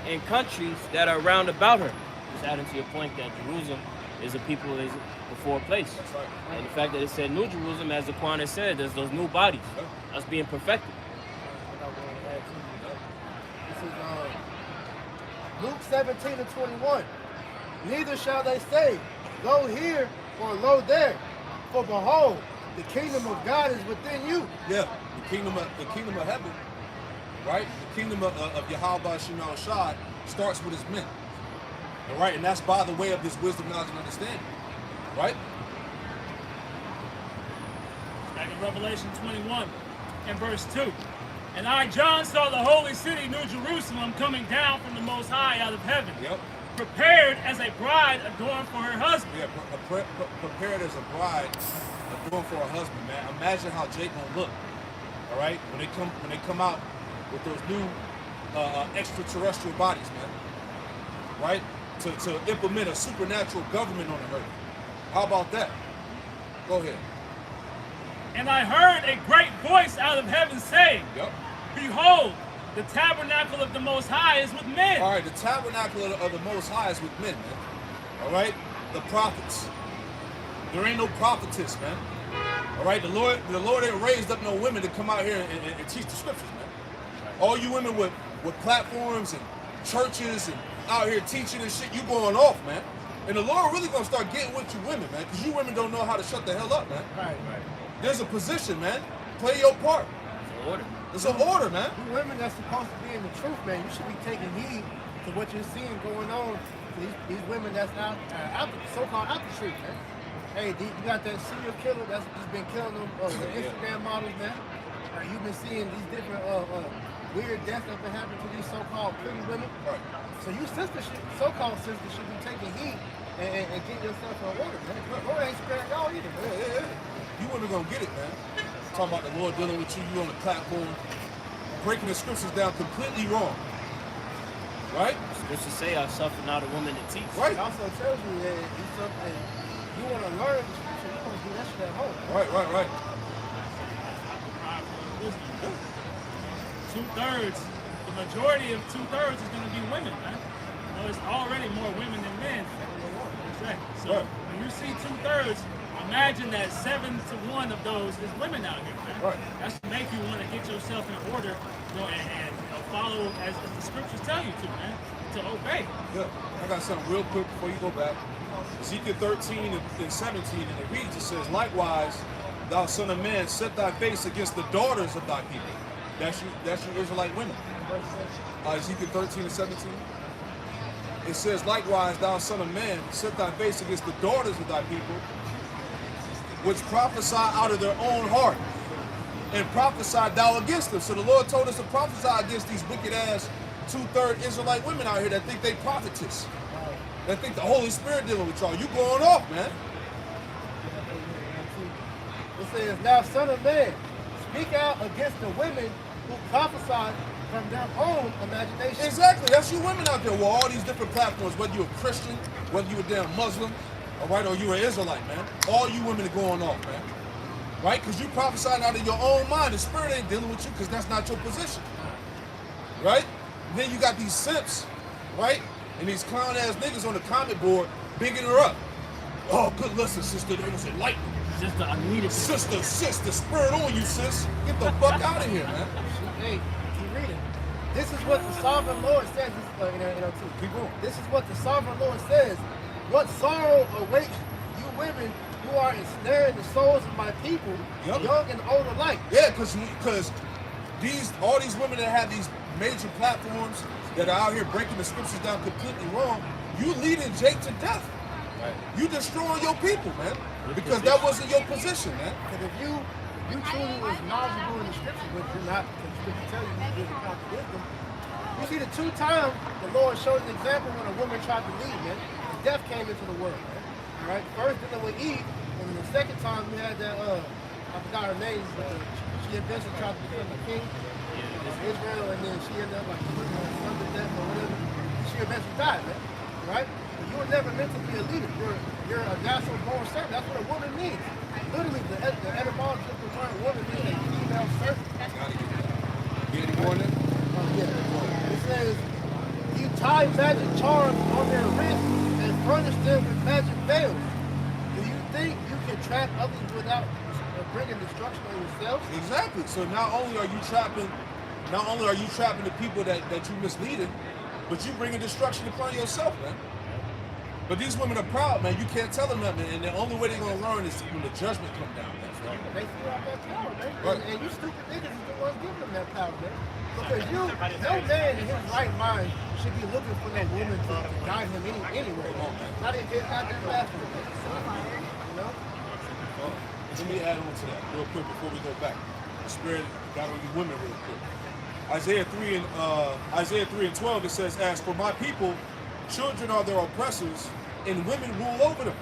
and countries that are round about her. Just adding to your point that Jerusalem is a people that is before a place. That's right. And the fact that it said New Jerusalem, as the Quran has said, there's those new bodies. Yep. That's being perfected. This is Luke 17 and 21. Neither shall they say, lo here or lo there, for behold, the kingdom of God is within you. Yeah, the kingdom of heaven, right? The kingdom of Yahweh Shema Shad starts with his men. All right, and that's by the way of this wisdom, knowledge, and understanding. Right? Back in Revelation 21 and verse 2. And I, John, saw the holy city, New Jerusalem, coming down from the Most High out of heaven. Yep. Prepared as a bride adorned for her husband. Yeah, prepared as a bride adorned for her husband, man. Imagine how Jake gonna look. All right, when they come out with those new extraterrestrial bodies, man. Right? To implement a supernatural government on the earth. How about that? Go ahead. And I heard a great voice out of heaven saying, Yep. Behold, the tabernacle of the Most High is with men. All right, the tabernacle of the Most High is with men, man. All right, the prophets. There ain't no prophetess, man. All right, the Lord ain't raised up no women to come out here and teach the scriptures, man. All you women with platforms and churches and out here teaching and shit, you going off, man. And the Lord really gonna start getting with you women, man, because you women don't know how to shut the hell up, man. Right. There's a position, man. Play your part. It's an order. It's an order, man. You women that's supposed to be in the truth, man, you should be taking heed to what you're seeing going on to these women that's out so-called out the truth, man. Hey, you got that serial killer that's just been killing them, the Instagram models, man. You've been seeing these different weird deaths that have been happening to these so-called pretty women. Right. So you so-called sisters should be taking heed and getting yourself in order, man. The Lord ain't sparing y'all women gonna get it, man. Talking about the Lord dealing with you, you on the platform, breaking the scriptures down completely wrong. Right? Scriptures say, I suffer not a woman to teach. Right. It also tells you that it's something you want to learn the scripture, you want to do that shit at home. Right. Two-thirds, the majority of two-thirds is going to be women, man. You know, it's already more women than men. Exactly. So when you see two-thirds, imagine that 7 to 1 of those is women out here, man. Right. That's to make you want to get yourself in order, you know, and follow as the scriptures tell you to, man, to obey. Yeah. I got something real quick before you go back. Ezekiel 13 and 17, and it reads, it says, likewise, thou son of man, set thy face against the daughters of thy people. That's your Israelite women. Ezekiel 13 and 17. It says, likewise, thou son of man, set thy face against the daughters of thy people, which prophesy out of their own heart, and prophesy thou against them. So the Lord told us to prophesy against these wicked-ass two-third Israelite women out here that think they prophetess, that think the Holy Spirit dealing with y'all. You going off, man. It says, now son of man, speak out against the women who prophesy from their own imagination. Exactly, that's you women out there with all these different platforms, whether you're a Christian, whether you're a damn Muslim, all right, or you're an Israelite, man. All you women are going off, man. Right? Because you prophesying out of your own mind. The Spirit ain't dealing with you because that's not your position. Right? And then you got these simps, right? And these clown-ass niggas on the comment board bigging her up. Oh, good listen, sister, there was enlightenment. Sister, I need it. Sister, spirit on you, sis. Get the fuck out of here, man. Hey, keep reading. This is what the sovereign Lord says. Keep going. This is what the sovereign Lord says. What sorrow awaits you women who are ensnaring the souls of my people, young and old alike. Yeah, because all these women that have these major platforms that are out here breaking the scriptures down completely wrong, you leading Jake to death. Right. You destroying your people, man. Because that wasn't your position, man. Because if you truly was knowledgeable in the scriptures, but you're not, because the scripture tell you you're the contradict them. You see, the 2 times the Lord showed an example when a woman tried to lead, man. Death came into the world, man. All right? First dealing with Eve, and then the second time we had that, I forgot her name, she eventually tried to become a king of Israel, and then she ended up like putting her son to death or whatever. She eventually died, man. Right? But you were never meant to be a leader. You're a natural born servant. That's what a woman means. Literally, the etymology of the word woman means a female servant. Get any more than? Yeah. It says, you tie magic charms on their wrists and furnish them with magic veils. Do you think you can trap others without bringing destruction on yourself? Exactly. So not only are you trapping the people that you misleading, but you bringing destruction upon yourself, man. But these women are proud, man. You can't tell them nothing, and the only way they're gonna learn is when the judgment come down. That's right. They feel out that power, man. Right. And you stupid niggas is the ones giving them that power, man. Because no man in his right mind should be looking for that woman to guide him anywhere. Not even get out that bathroom. You know? Let me add on to that real quick before we go back. The Spirit got on you women real quick. Isaiah 3 and 12, it says, as for my people, children are their oppressors, and women rule over them.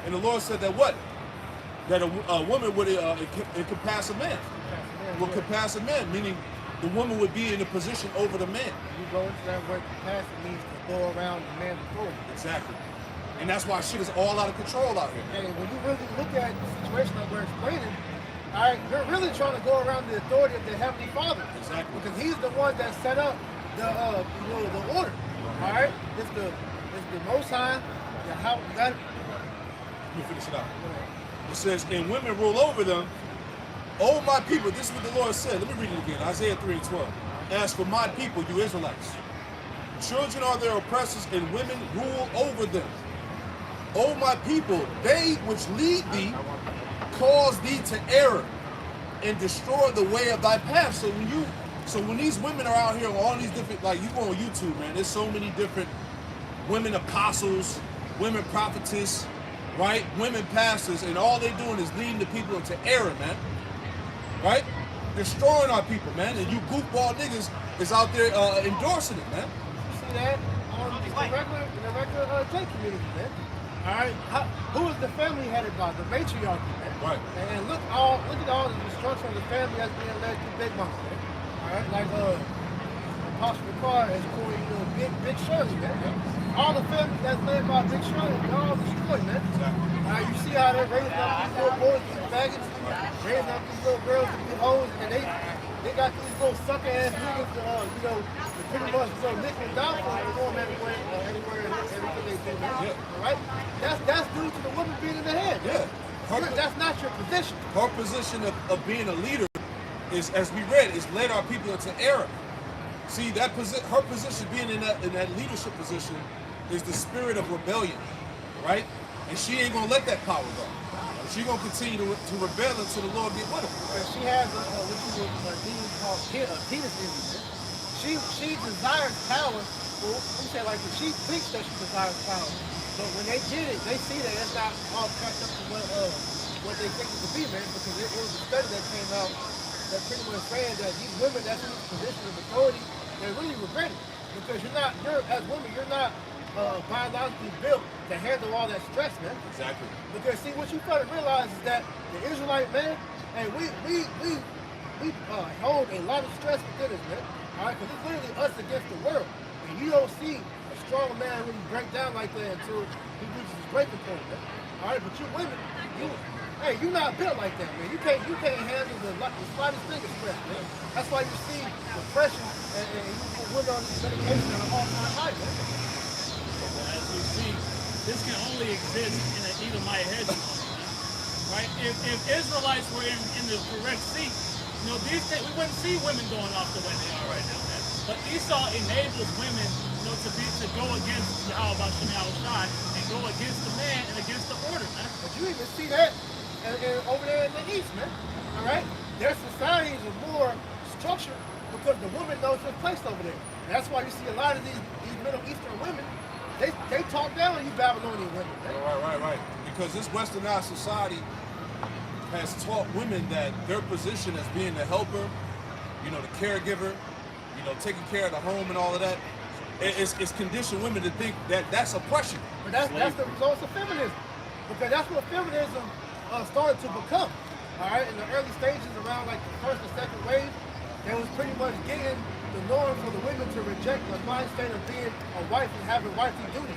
And the Lord said that what? That a woman would encompass a man. Would compass a man, meaning the woman would be in a position over the man. You go into that word capacity means to go around the man's authority. Exactly. And that's why shit is all out of control out here. And when you really look at the situation that we're explaining, all right, you're really trying to go around the authority of the Heavenly Father. Exactly. Because He's the one that set up the order. All right, it's the Most High. How you got it? Let me finish it out. It says, and women rule over them. Oh, my people, this is what the Lord said. Let me read it again. Isaiah 3 and 12. As for my people, you Israelites, children are their oppressors, and women rule over them. O my people, they which lead thee cause thee to error and destroy the way of thy path. So when these women are out here on all these different, like you go on YouTube, man, there's so many different women apostles, women prophetess, right? Women pastors, and all they're doing is leading the people into error, man. Right? Destroying our people, man. And you goofball niggas is out there endorsing it, man. You see that in the regular J community, man. All right, who is the family headed by? The matriarchy, man. Right. And look at all the destruction of the family that's being led through Big Mama, man. All right, like Apostle Car is calling, Big Shirley, man. All the families that's led by Big Shirley, they're all destroyed, man. Exactly. You see how they're raising up these little boys to be faggots, raising up these little girls to be hoes, and they got these little sucker ass niggas, to pretty much nickel and dime for them everywhere and everything they do, man. Yeah. All right? That's due to the woman being in the head. Yeah. That's not your position. Her position of being a leader is, as we read, is led our people into error. See, her position being in that leadership position is the spirit of rebellion, right? And she ain't gonna let that power go. She gonna continue to rebel until the Lord get with her. She has what you would deem called penis envy. She desires power. Well, let me say it like this. She thinks that she desires power. But when they get it, they see that it's not all cracked up to what they think it could be, man. Because it was a study that came out that pretty much saying that these women that's in this position of authority, they really regret it. Because as women, you're not biologically built to handle all that stress, man. Exactly. Because see, what you gotta realize is that the Israelite man, and we hold a lot of stress within us, man. All right, because it's literally us against the world, and you don't see a strong man really break down like that until he reaches his breaking point, man. All right, but you women, you're not built like that, man. You can't handle the slightest thing of stress, man. That's why you see depression and you women on these medications at an all-time high, man. As we see, this can only exist in an Edomite hegemony, right? If Israelites were in the correct seat, these things, we wouldn't see women going off the way they are right now, man. But Esau enables women, to go against Yahweh Shai and go against the man and against the order, man. But you even see that over there in the East, man. All right, their societies are more structured because the woman knows her place over there. And that's why you see a lot of these Middle Eastern women. They talk down on you Babylonian women. Man. Right. Because this westernized society has taught women that their position as being the helper, the caregiver, taking care of the home and all of that, it's conditioned women to think that that's oppression. But that's the results of feminism. Because that's what feminism started to become. All right, in the early stages around like the first or second wave, they was pretty much getting the norm for the women to reject the mind state of being a wife and having wifely duties.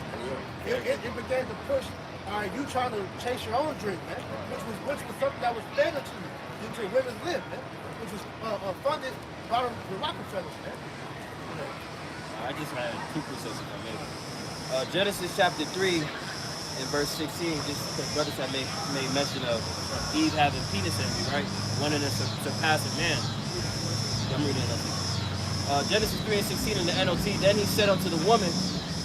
It began to push you trying to chase your own dream, man, which was something that was fed into you, into women's lib, man, which was funded by the Rockefellers, man. I just had 2% if I may. Genesis chapter 3 and verse 16, just because brothers have made mention of Eve having penis envy, right? Wanting to surpass a man. I'm reading it. Genesis 3 and 16 in the NLT. Then he said unto the woman,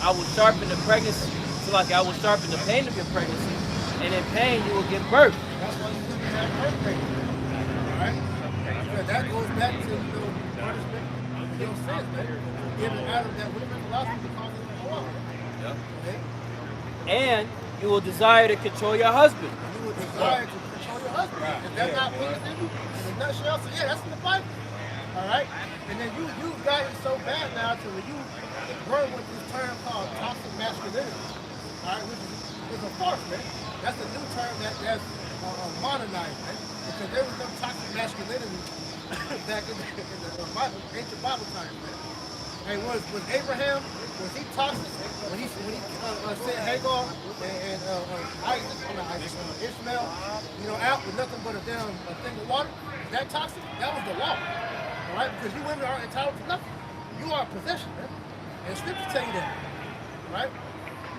I will sharpen the pregnancy, so like I will sharpen the pain of your pregnancy, and in pain you will give birth. That's why you women have birth pains. All right? Because that goes back to punishment of your sins, man. Giving Adam that women philosophy causes him to fall. Yeah. Okay? And you will desire to control your husband. You would desire to control your husband. Right. If that's not penis envy, in a nutshell, so yeah, that's in the Bible. All right? And then you got it so bad now to where you run with this term called toxic masculinity. All right? Which is a farce, man. That's a new term that's modernized, man. Because there was no toxic masculinity back in the Bible, ancient Bible times, man. And was Abraham, was he toxic when he sent Hagar and Ishmael, out with nothing but a thing of water? Is that toxic? That was the law. All right? Because you women aren't entitled to nothing. You are a possession, man. And scripture tell you that. Right?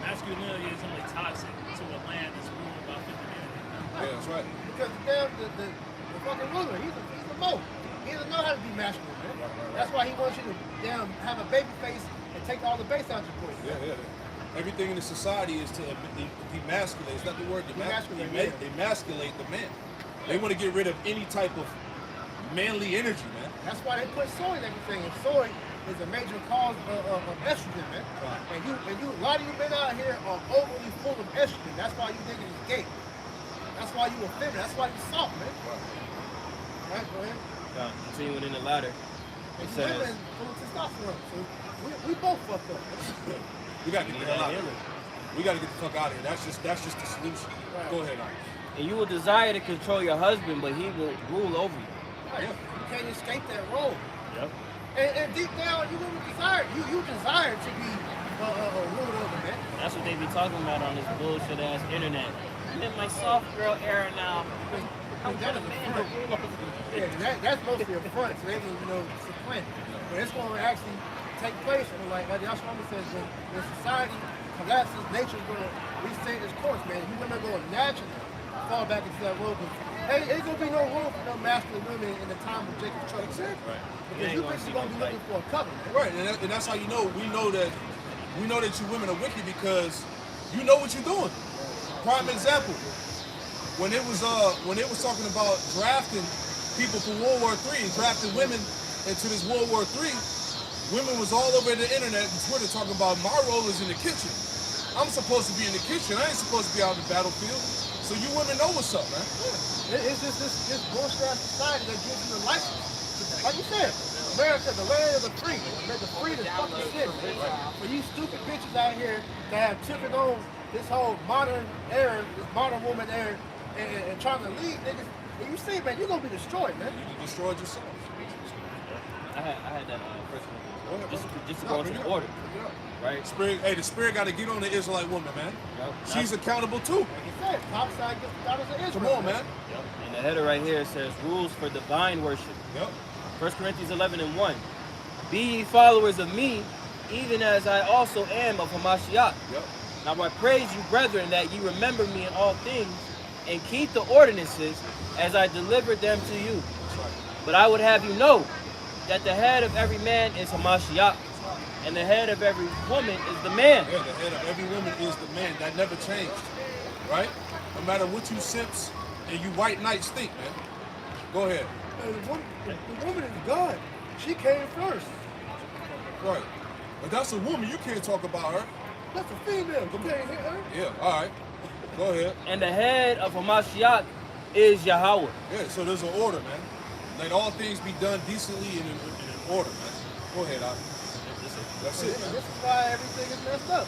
Masculinity is only toxic to a land that's ruled by femininity. Yeah, that's right. Because the fucking ruler, he's a mo. He doesn't know how to be masculine, man. That's why he wants you to have a baby face and take all the bass out your voice. Yeah. Everything in the society is to demasculate. It's not the word demasculate. Emasculate the man. They want to get rid of any type of manly energy, man. That's why they put soy in everything. And soy is a major cause of estrogen, man. Right. And you, a lot of you men out here are overly full of estrogen. That's why you think it's gay. That's why you offended. That's why you soft, man. Right, go ahead. Continuing in the ladder. It says, women full of testosterone. So we both fucked up. We got to get that out. We got to get the fuck out of here. That's just the solution. Right. Go ahead, Ike. And you will desire to control your husband, but he will rule over you. Right. Yeah. You can't escape that role. Yep. And deep down, you really desire. You desire to be ruled over, man. That's what they be talking about on this bullshit ass internet. I'm in my soft girl era now. I'm That gonna is a man front. to rule over you. Yeah, that's mostly a front, so they don't supplant. But it's going to actually take place, and like Yashima says, when society collapses, nature's going to reset its course, man. You women are going to naturally fall back into that role. Hey, ain't going to be no room for no masculine women in the time of Jacob's trouble. Right. Because you bitches going to be looking for a cover, man. Right, and that's how you know. We know that you women are wicked because you know what you're doing. Prime example, when it was talking about drafting people for World War III and drafting women into this World War III, women was all over the internet and Twitter talking about my role is in the kitchen. I'm supposed to be in the kitchen. I ain't supposed to be out in the battlefield. So you women know what's up, man. Yeah. It's just this bullshit ass society that gives you the license. Like you said, America, the land of the free. The freedom is fucking shit. For you stupid bitches out here that have taken on this whole modern era, this modern woman era, and trying to lead niggas, and you see, man, you're gonna be destroyed, man. You destroyed yourself. I had that first one. Just to No, go into the order, right? The spirit got to get on the Israelite woman, man. Yep. She's accountable too. Like you said, top side gets the daughters of Israel. Come on, man. Yep. And the header right here says rules for divine worship. Yep. 1 Corinthians 11:1. Be ye followers of me, even as I also am of Hamashiach. Yep. Now I praise you, brethren, that ye remember me in all things, and keep the ordinances as I delivered them to you. That's right. But I would have you know that the head of every man is Hamashiach, and the head of every woman is the man. Yeah, the head of every woman is the man. That never changed, right? No matter what you simps and you white knights think, man. Go ahead. The woman is God. She came first. Right. But that's a woman. You can't talk about her. That's a female. You can't hit her. Yeah, all right. Go ahead. And the head of Hamashiach is Yahweh. Yeah, so there's an order, man. Let all things be done decently and in order, man. Go ahead, Ike. That's it, And man. this is why everything is messed up.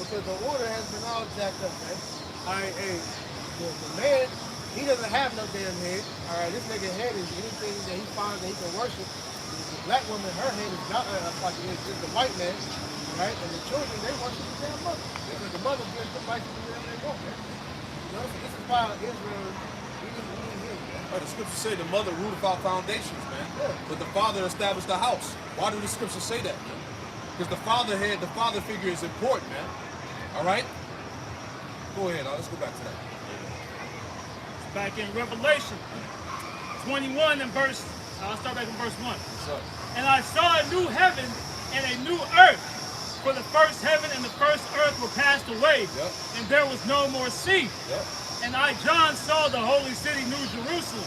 Because the order has been all jacked up, man. Alright, hey, the man, he doesn't have no damn head. Alright, this nigga head is anything that he finds that he can worship. The black woman, her head is not like it's the white man. Alright, and the children, they worship the damn mother. Because the mother gives them life to do whatever they want, man. You know, so this is why Israel, we need him, man. The scriptures say the mother ruled out foundations, man. Yeah. But the father established the house. Why do the scriptures say that, man? Because the father figure is important, man. All right? Go ahead, let's go back to that. Back in Revelation 21 and I'll start back in verse 1. What's up? And I saw a new heaven and a new earth. For the first heaven and the first earth were passed away, Yep. and there was no more sea. Yep. And I, John, saw the holy city, New Jerusalem,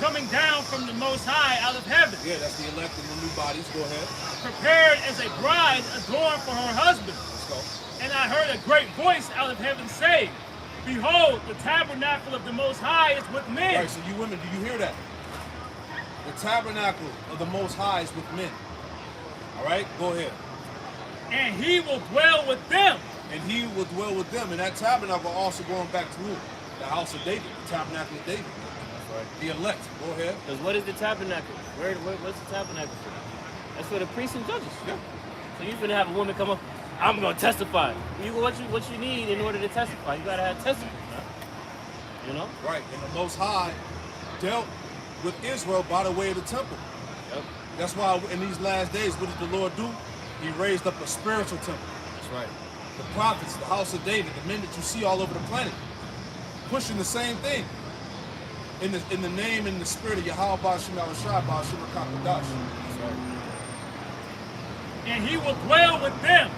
coming down from the Most High out of heaven, Yeah, that's the elect and the new bodies. Go ahead. prepared as a bride adorned for her husband. Let's go. And I heard a great voice out of heaven say, Behold, the tabernacle of the Most High is with All men. right, so you women, do you hear that? The tabernacle of the Most High is with men. All right, go ahead. And he will dwell with them. And he will dwell with them. And that tabernacle also going back to who? The house of David, the tabernacle of David. That's right. The elect. Go ahead. Because what is the tabernacle? What's the tabernacle for? That's for the priests and judges. Yeah. So you're gonna have a woman come up, I'm gonna testify. What you need in order to testify? You gotta have testimony. You know? Right. And the Most High dealt with Israel by the way of the temple. Yep. That's why in these last days, what did the Lord do? He raised up a spiritual temple. That's right. The prophets, the house of David, the men that you see all over the planet, pushing the same thing. In the name and the spirit of Yahweh Ba'ashim Al-Shai, Ba'ashim Al-Kakadash. That's right. And he will dwell with them,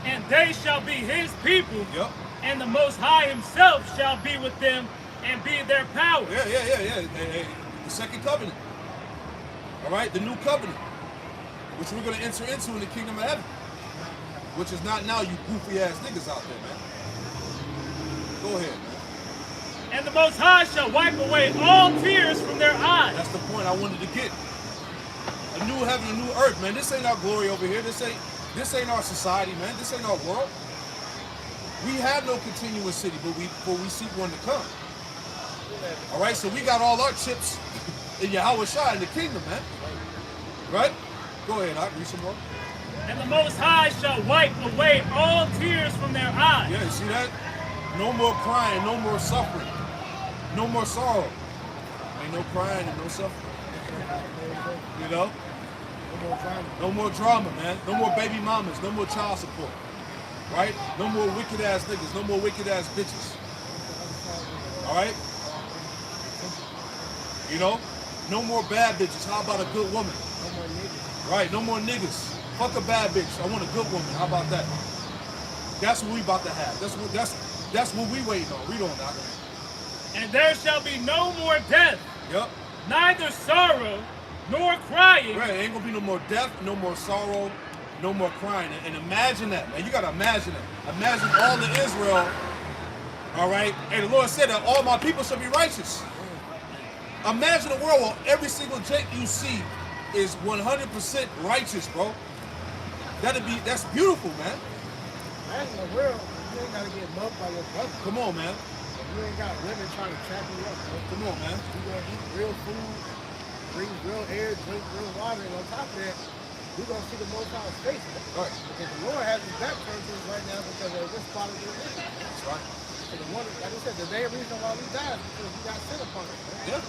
and they shall be his people. Yep. And the Most High himself shall be with them and be their power. Yeah. Hey, the second covenant. All right, the new covenant, which we're going to enter into in the kingdom of heaven, which is not now you goofy ass niggas out there, man. Go ahead, man. And the Most High shall wipe away all tears from their eyes. That's the point I wanted to get. A new heaven, a new earth, man. This ain't our glory over here. This ain't our society, man. This ain't our world. We have no continuous city, but we seek one to come. All right, so we got all our chips in Yahweh Shai in the kingdom, man. Right? Go ahead, I'll read some more. And the Most High shall wipe away all tears from their eyes. Yeah, you see that? No more crying, no more suffering, no more sorrow. Ain't no crying and no suffering. You know? No more drama, man. No more baby mamas, no more child support. Right? No more wicked ass niggas, no more wicked ass bitches. All right? You know? No more bad bitches. How about a good woman? No more niggas. Right, no more niggas. Fuck a bad bitch. I want a good woman. How about that? That's what we about to have. That's what we waiting on. Read on, Doc. And there shall be no more death, Yep. neither sorrow nor crying. Right, ain't gonna be no more death, no more sorrow, no more crying. And imagine that, man. You gotta imagine it. Imagine all of Israel. All right. And the Lord said that all my people shall be righteous. Imagine a world where every single Jake you see is 100% righteous, bro. That's beautiful, man. Imagine a world you ain't gotta get mugged by your brother. Come on, man. You ain't got women trying to trap you up, bro. Come on, man. You gonna eat real food, breathe real air, drink real water, and on top of that, you gonna see the Most High's face, man. Right. Because the Lord has his back turned to us right now because of this part of the religion. That's right. So the one, like I said, the main reason why we died is because we got sin upon us, man. Yeah.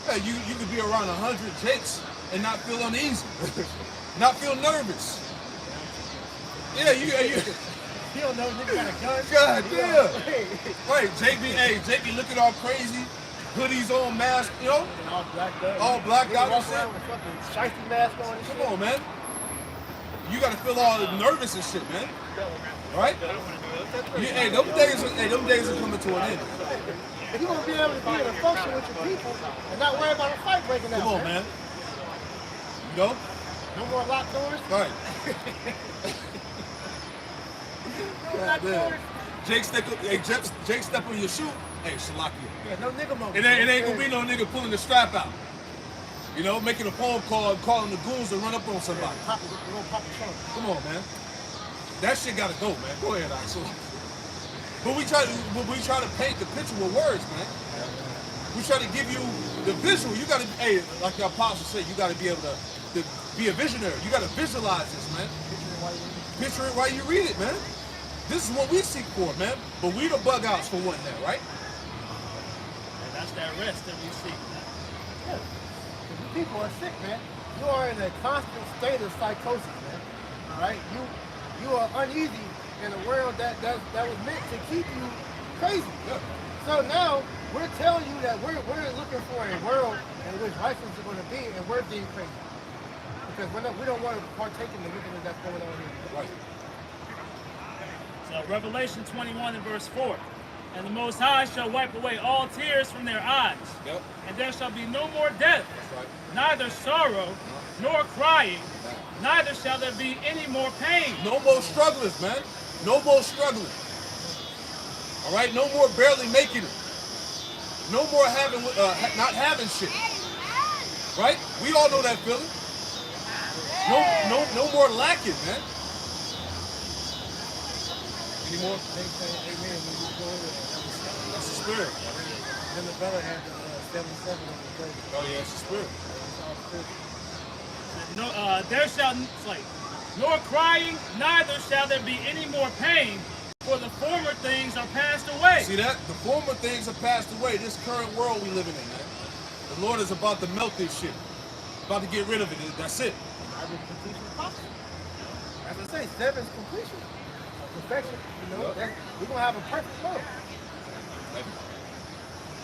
Yeah, you could be around 100 Jakes and not feel uneasy, not feel nervous. Yeah, you You don't know nigga got a gun. God You damn. know, hey. Right, Jake be looking all crazy, hoodies on, mask, you know? And all blacked out. All blacked out, Walk you around with fucking shiesty mask on and shit. Come on, man. You gotta feel all nervous and shit, man. Right? Hey, them days are coming to an end. If you gonna be able to be able to function with your people and not worry about a fight breaking out. Come on, man. You know? No more locked doors. Right. No locked doors. Jake step on your shoe. Hey, Shalakia. Yeah, no nigga mode. It ain't gonna be no nigga pulling the strap out. You know, making a phone call and calling the goons to run up on somebody. We're gonna pop the trunk. Come on, man. That shit gotta go, man. Go ahead, Axel. But we try to paint the picture with words, man. We try to give you the visual. You gotta, hey, like the apostle said, you gotta be able to be a visionary. You gotta visualize this, man. Picture it while you read it, man. This is what we seek for, man. But we the bug outs for one now, right? And that's that rest that we seek. Yeah. Because you people are sick, man. You are in a constant state of psychosis, man. All right? You are uneasy in a world that was meant to keep you crazy. Yeah. So now we're telling you that we're looking for a world in which righteousness is going to be, and we're being crazy because we don't want to partake in the wickedness that's going on here. Right. So Revelation 21 and verse 4. And the Most High shall wipe away all tears from their eyes. Yep. And there shall be no more death, That's right. neither sorrow nor crying, neither shall there be any more pain. No more strugglers, man. No more struggling. All right, no more barely making it. No more having, not having shit. Right? We all know that feeling. No more lacking, man. Any more? They say amen when you go in there. That's the spirit. Then the brother had the 77 on the plate. Oh yeah, it's the spirit. It's all spiritual. No, there shall, it's like, nor crying, neither shall there be any more pain, for the former things are passed away. See that? The former things have passed away. This current world we living in, man. The Lord is about to melt this shit. About to get rid of it. That's it. I just completion possible. As I say, 7 is completion. Perfection. You know, we're gonna have a perfect world.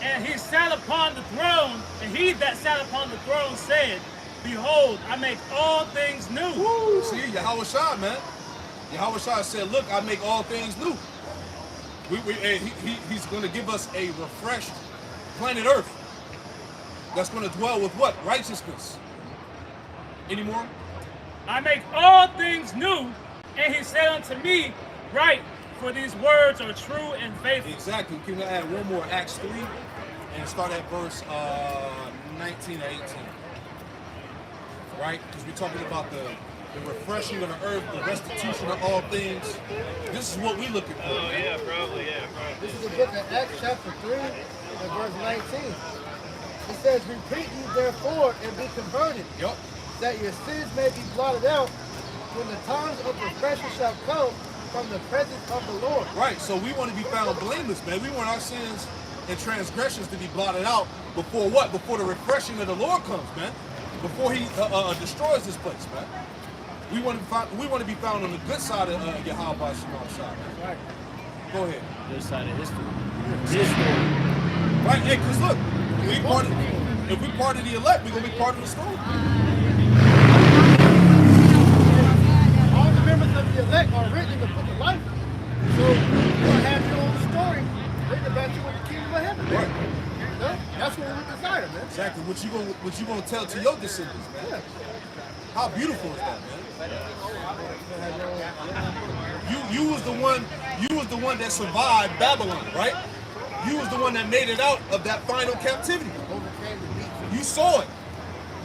And he sat upon the throne, and he that sat upon the throne said, Behold, I make all things new. Woo! See, Yahweh Shai, man. Yahweh Shai said, look, I make all things new. He's going to give us a refreshed planet Earth that's going to dwell with what? Righteousness. Any more? I make all things new. And he said unto me, Write, for these words are true and faithful. Exactly. Can we add one more? Acts 3 and start at verse 19 or 18. Right? Because we're talking about the refreshing of the earth, the restitution of all things. This is what we looking for. Oh yeah, probably, yeah, probably. This is the book of Acts chapter 3 and verse 19. It says, repent ye therefore and be converted, Yup. that your sins may be blotted out when the times of refreshing shall come from the presence of the Lord. Right, so we want to be found blameless, man. We want our sins and transgressions to be blotted out before what? Before the refreshing of the Lord comes, man. Before he destroys this place, man. We want to be found on the good side of Yahweh Shema side. Right. Go ahead. Good side of history. History. Right, hey, because look, if we part of the elect, we're going to be part of the story. All the members of the elect are written in the book of life. So you're going to have your own story written about you in the kingdom of heaven. Right. You know? That's what we desire, man. Exactly. What you gonna tell to your descendants, man? Yeah. How beautiful is that, man? You was the one that survived Babylon, right? You was the one that made it out of that final captivity. Overcame the beast. You saw it.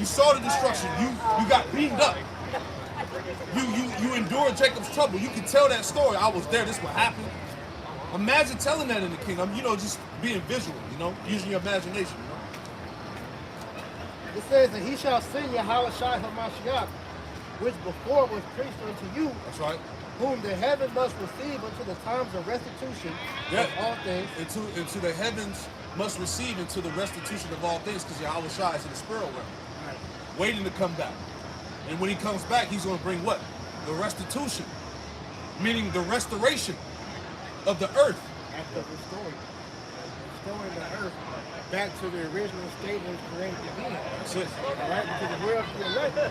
You saw the destruction. You got beamed up. You endured Jacob's trouble. You can tell that story. I was there. This what happened. Imagine telling that in the kingdom. You know, just being visual. You know, using your imagination. You know? It says, and he shall send Yahweh Shai Hamashiach, which before was preached unto you, That's right. whom the heaven must receive unto the times of restitution of all things. Into the heavens must receive into the restitution of all things, because Yahweh Shai is in the spirit realm, waiting to come back. And when he comes back, he's going to bring what? The restitution, meaning the restoration of the earth. After restoring the earth back to the original state it was created to be in. That's it. All right, because the world of the elect, the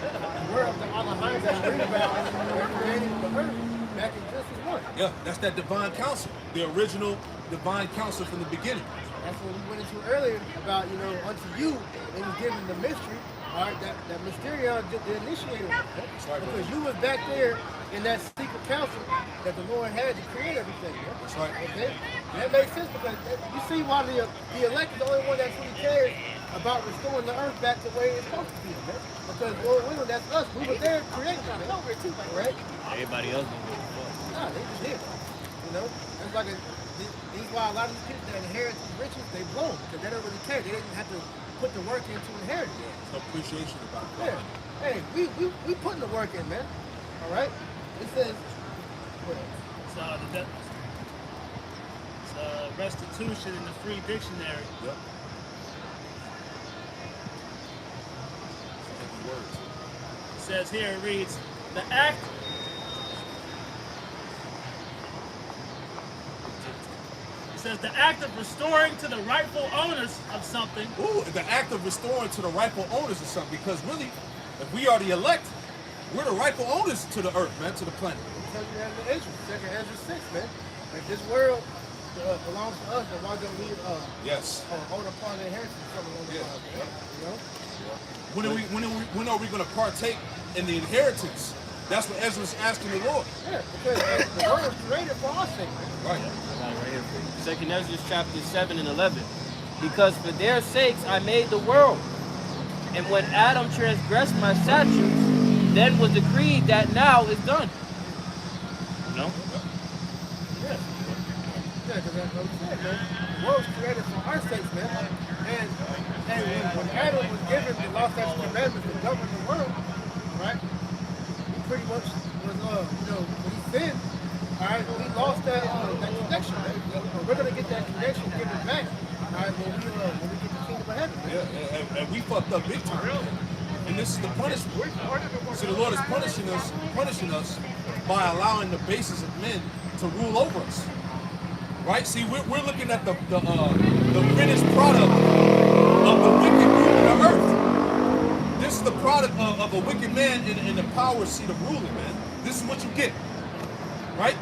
world of the Allahim that we read about, they're creating the earth back in Genesis 1. Yeah, that's that divine counsel, the original divine counsel from the beginning. That's what we went into earlier about, you know, unto you, it was given the mystery, all right, that Mysterion, the initiator. That's right. Because you was back there in that secret council that the Lord had to create everything. Yeah? That's right. Okay? And that makes sense because you see why the elect is the only one that really cares about restoring the earth back to where it's supposed to be. Man. Because Lord willing, that's us. We were there creating it. Man. Right? Everybody else don't give a fuck. Nah, they just did. You know? It's like these why a lot of these people that inherit these riches, they blow them because they don't really care. They didn't have to put the work in to inherit it. There's no appreciation about it. Yeah. Hey, we putting the work in, man. All right? It says, It's restitution in the free dictionary. Yep. It says here, it reads, the act of restoring to the rightful owners of something. Ooh, the act of restoring to the rightful owners of something, because really, if we are the elect, we're the rightful owners to the earth, man, to the planet. tell you that in the Ezra, second Ezra 6, man. Like this world belongs to us, but why don't we Yes. hold upon the inheritance from the Yeah. you know? When are we going to partake in the inheritance? That's what Ezra's asking the Lord. Yeah, because the world was created for our sake, man. Right. I got it right here for you. Second Ezra chapter 7 and 11. Because for their sakes I made the world, and when Adam transgressed my statutes, then was decreed that now is done. No? Yeah, because that's what I'm saying, man. The world was created for our sakes, man. And when Adam was given the law, statutes, and commandments to govern the world, right? He pretty much was, when he sinned, all right, we lost that connection, man. We're going to get that connection given back, all right, when we get the kingdom of heaven, man. Yeah, and we fucked up big time. And this is the punishment. So the Lord is punishing us by allowing the bases of men to rule over us. Right? See, we're looking at the finished product of the wicked ruling the earth. This is the product of a wicked man in the power seat of ruling, man. This is what you get. Right?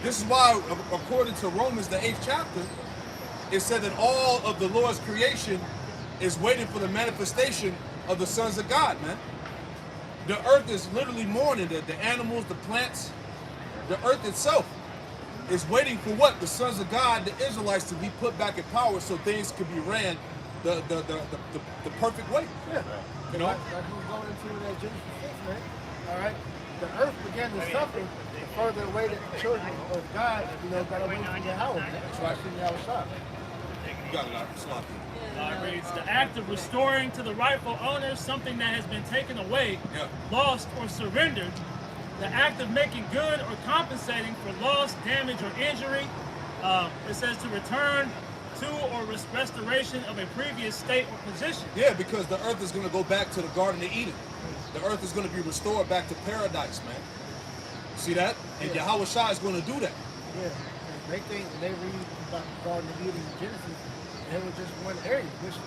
This is why, according to Romans, the 8th chapter, it said that all of the Lord's creation is waiting for the manifestation of the sons of God, man. The earth is literally mourning. The animals, the plants, the earth itself is waiting for what? The sons of God, the Israelites, to be put back in power so things could be ran the perfect way. Yeah. You know? Like we were going into that Genesis 6, man. all right, the earth began to suffer the further away that the children of God, got away from Yahweh. That's why I see Yahweh. You got a lot of sloppy. It reads, the act of restoring to the rightful owner something that has been taken away, lost, or surrendered. The act of making good or compensating for loss, damage, or injury. It says to return to or restoration of a previous state or position. Yeah, because the earth is going to go back to the Garden of Eden. The earth is going to be restored back to paradise, man. See that? And Yahweh Shai is going to do that. Yeah, they think they read about the Garden of Eden in Genesis, and it was just one area, which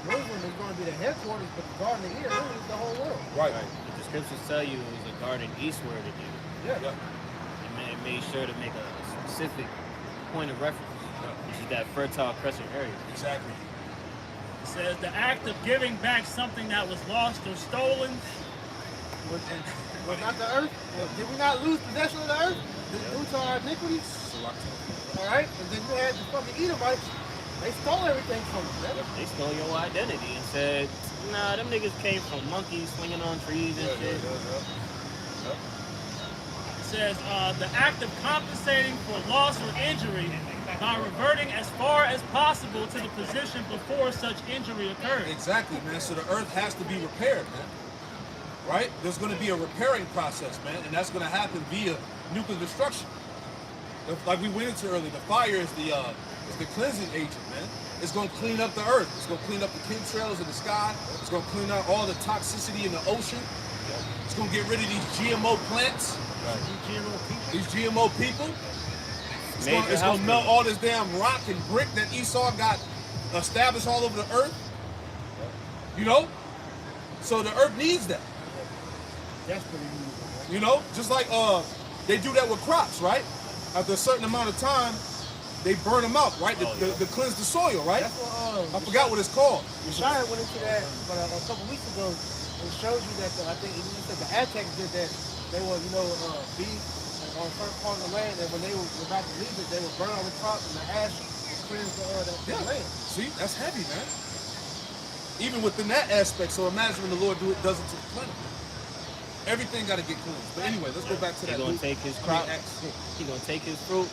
Jerusalem is going to be the headquarters, but the Garden of Eden really is the whole world. Right. But the scriptures tell you it was a garden eastward of you. Yeah. It made sure to make a specific point of reference, which is that fertile crescent area. Exactly. It says the act of giving back something that was lost or stolen. Was not the earth? Did we not lose possession of the earth due to our iniquities? All right, and then you had the fucking Edomites. They stole everything from us, man. They stole your identity and said, nah, them niggas came from monkeys swinging on trees and shit. It says the act of compensating for loss or injury by reverting as far as possible to the position before such injury occurred. Exactly, man. So the earth has to be repaired, man. Right? There's going to be a repairing process, man, and that's going to happen via nuclear destruction. Like we went into earlier, the fire is the cleansing agent, man. It's going to clean up the earth. It's going to clean up the chemtrails in the sky. It's going to clean out all the toxicity in the ocean. It's going to get rid of these GMO plants, these GMO people. It's going to melt all this damn rock and brick that Esau got established all over the earth. So the earth needs that. That's pretty easy. Just like they do that with crops, right? After a certain amount of time, they burn them out, right? To cleanse the soil, right? That's what, I forgot what it's called. Shia went into that a couple weeks ago and showed you that I think he said the Aztecs did that. They would, be on a certain part of the land, and when they were about to leave it, they would burn all the crops and the ash would cleanse the land. See, that's heavy, man. Even within that aspect, so imagine when the Lord does it to the planet. Everything got to get cleansed. But anyway, let's go back to that. He's going to take his crop, he's going to take his fruit,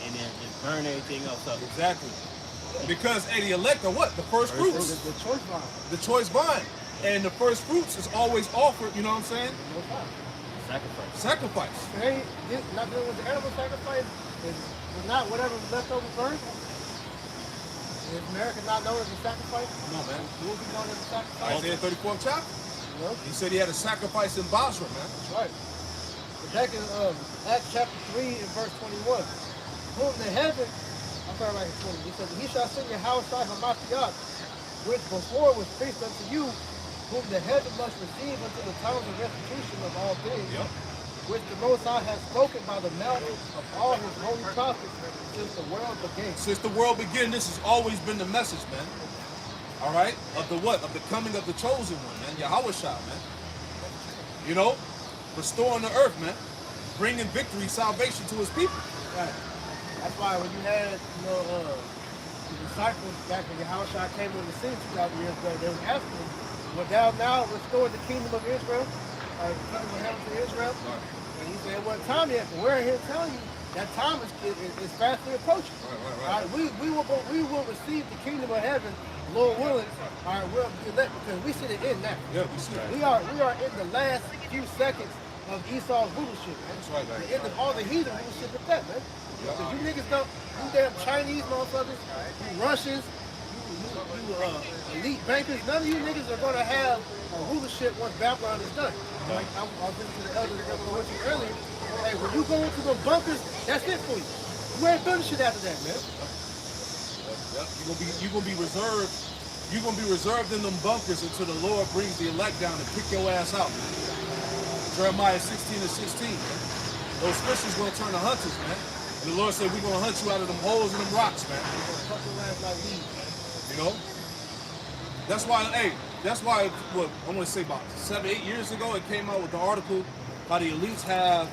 and then burn everything else up. Exactly. Because, the elect are what? The first fruits. The choice vine. The choice vine. And the first fruits is always offered, you know what I'm saying? Sacrifice. Hey, not dealing with the animal sacrifice, was not whatever was left over first. Is America not known as a sacrifice? Come on, man. Will be known as a sacrifice. Isaiah 34th chapter. He said he had a sacrifice in Basra, man. That's right. But back in Acts chapter 3 and verse 21, whom the heaven, I'm sorry, right here, 20, he said, he shall sing your house side of Hamashiach, which before was preached unto you, whom the heaven must receive unto the times of restitution of all things, which the Most High has spoken by the mouth of all his holy prophets since the world began. Since the world began, this has always been the message, man. All right? Of the what? Of the coming of the chosen one, man. Yahweh Shai, man. Restoring the earth, man. Bringing victory, salvation to his people. Right. That's why when you had, the disciples back when Yahweh Shai came on the scene 2,000 years ago, they were asking him, well, thou now restore the kingdom of Israel, the kingdom of heaven to Israel. Right. And he said, well, time yet, but we're here telling you that time is fastly approaching. Right. We will receive the kingdom of heaven, Lord willing. All right, we'll be elect because we see the end now. Yeah, we see it. We are in the last few seconds of Esau's rulership, man. That's right, the end of all the heathen rulership at that, man. Because you niggas don't, you damn Chinese motherfuckers, you Russians, you elite bankers, none of you niggas are going to have a rulership once Babylon is done. Like I was listening to the elders that were with you earlier. Hey, when you go into the bunkers, that's it for you. You ain't building shit after that, man. You're gonna be reserved. You're gonna be reserved in them bunkers until the Lord brings the elect down and pick your ass out. Jeremiah 16 and 16. Those Christians gonna turn to hunters, man. And the Lord said, we're gonna hunt you out of them holes and them rocks, man. That's why, what, I want to say about 7-8 years ago, it came out with the article how the elites have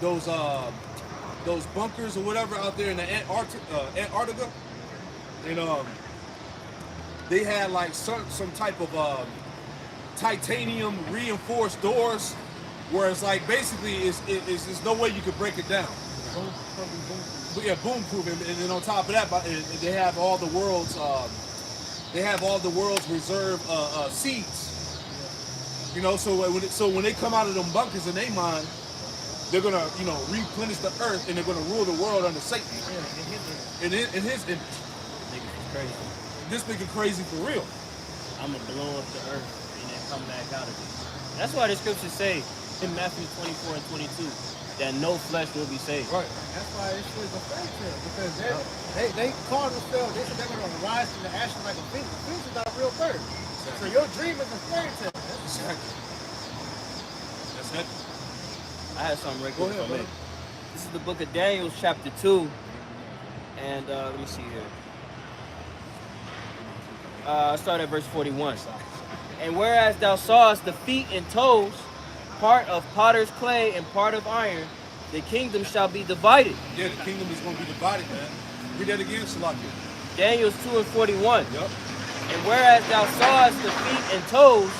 those bunkers or whatever out there in the Antarctica. And they had like some type of titanium reinforced doors Whereas like basically it's no way you could break it down. But yeah, boom proof, and then on top of that, they have all the world's reserve seeds. You know, so when they come out of them bunkers in their mind, they're gonna replenish the earth and they're gonna rule the world under Satan. In his image. Niggas is crazy. This nigga crazy for real. I'm gonna blow up the earth and then come back out of it. That's why the scriptures say in Matthew 24 and 22 that no flesh will be saved. Right. That's why it's a fairy tale, because they call themselves, they said they're going to rise from the ashes like a phoenix. A phoenix is not a real bird. Exactly. So your dream is a fairy tale. Exactly. That's it. I had something right Go quick ahead, for me. brother. This is the book of Daniel, chapter 2. And let me see here. Start at verse 41. And whereas thou sawest the feet and toes, part of potter's clay and part of iron, the kingdom shall be divided. Yeah, the kingdom is going to be divided, man. Read that again, Salakia. Daniel 2 and 41. Yep. And whereas thou sawest the feet and toes,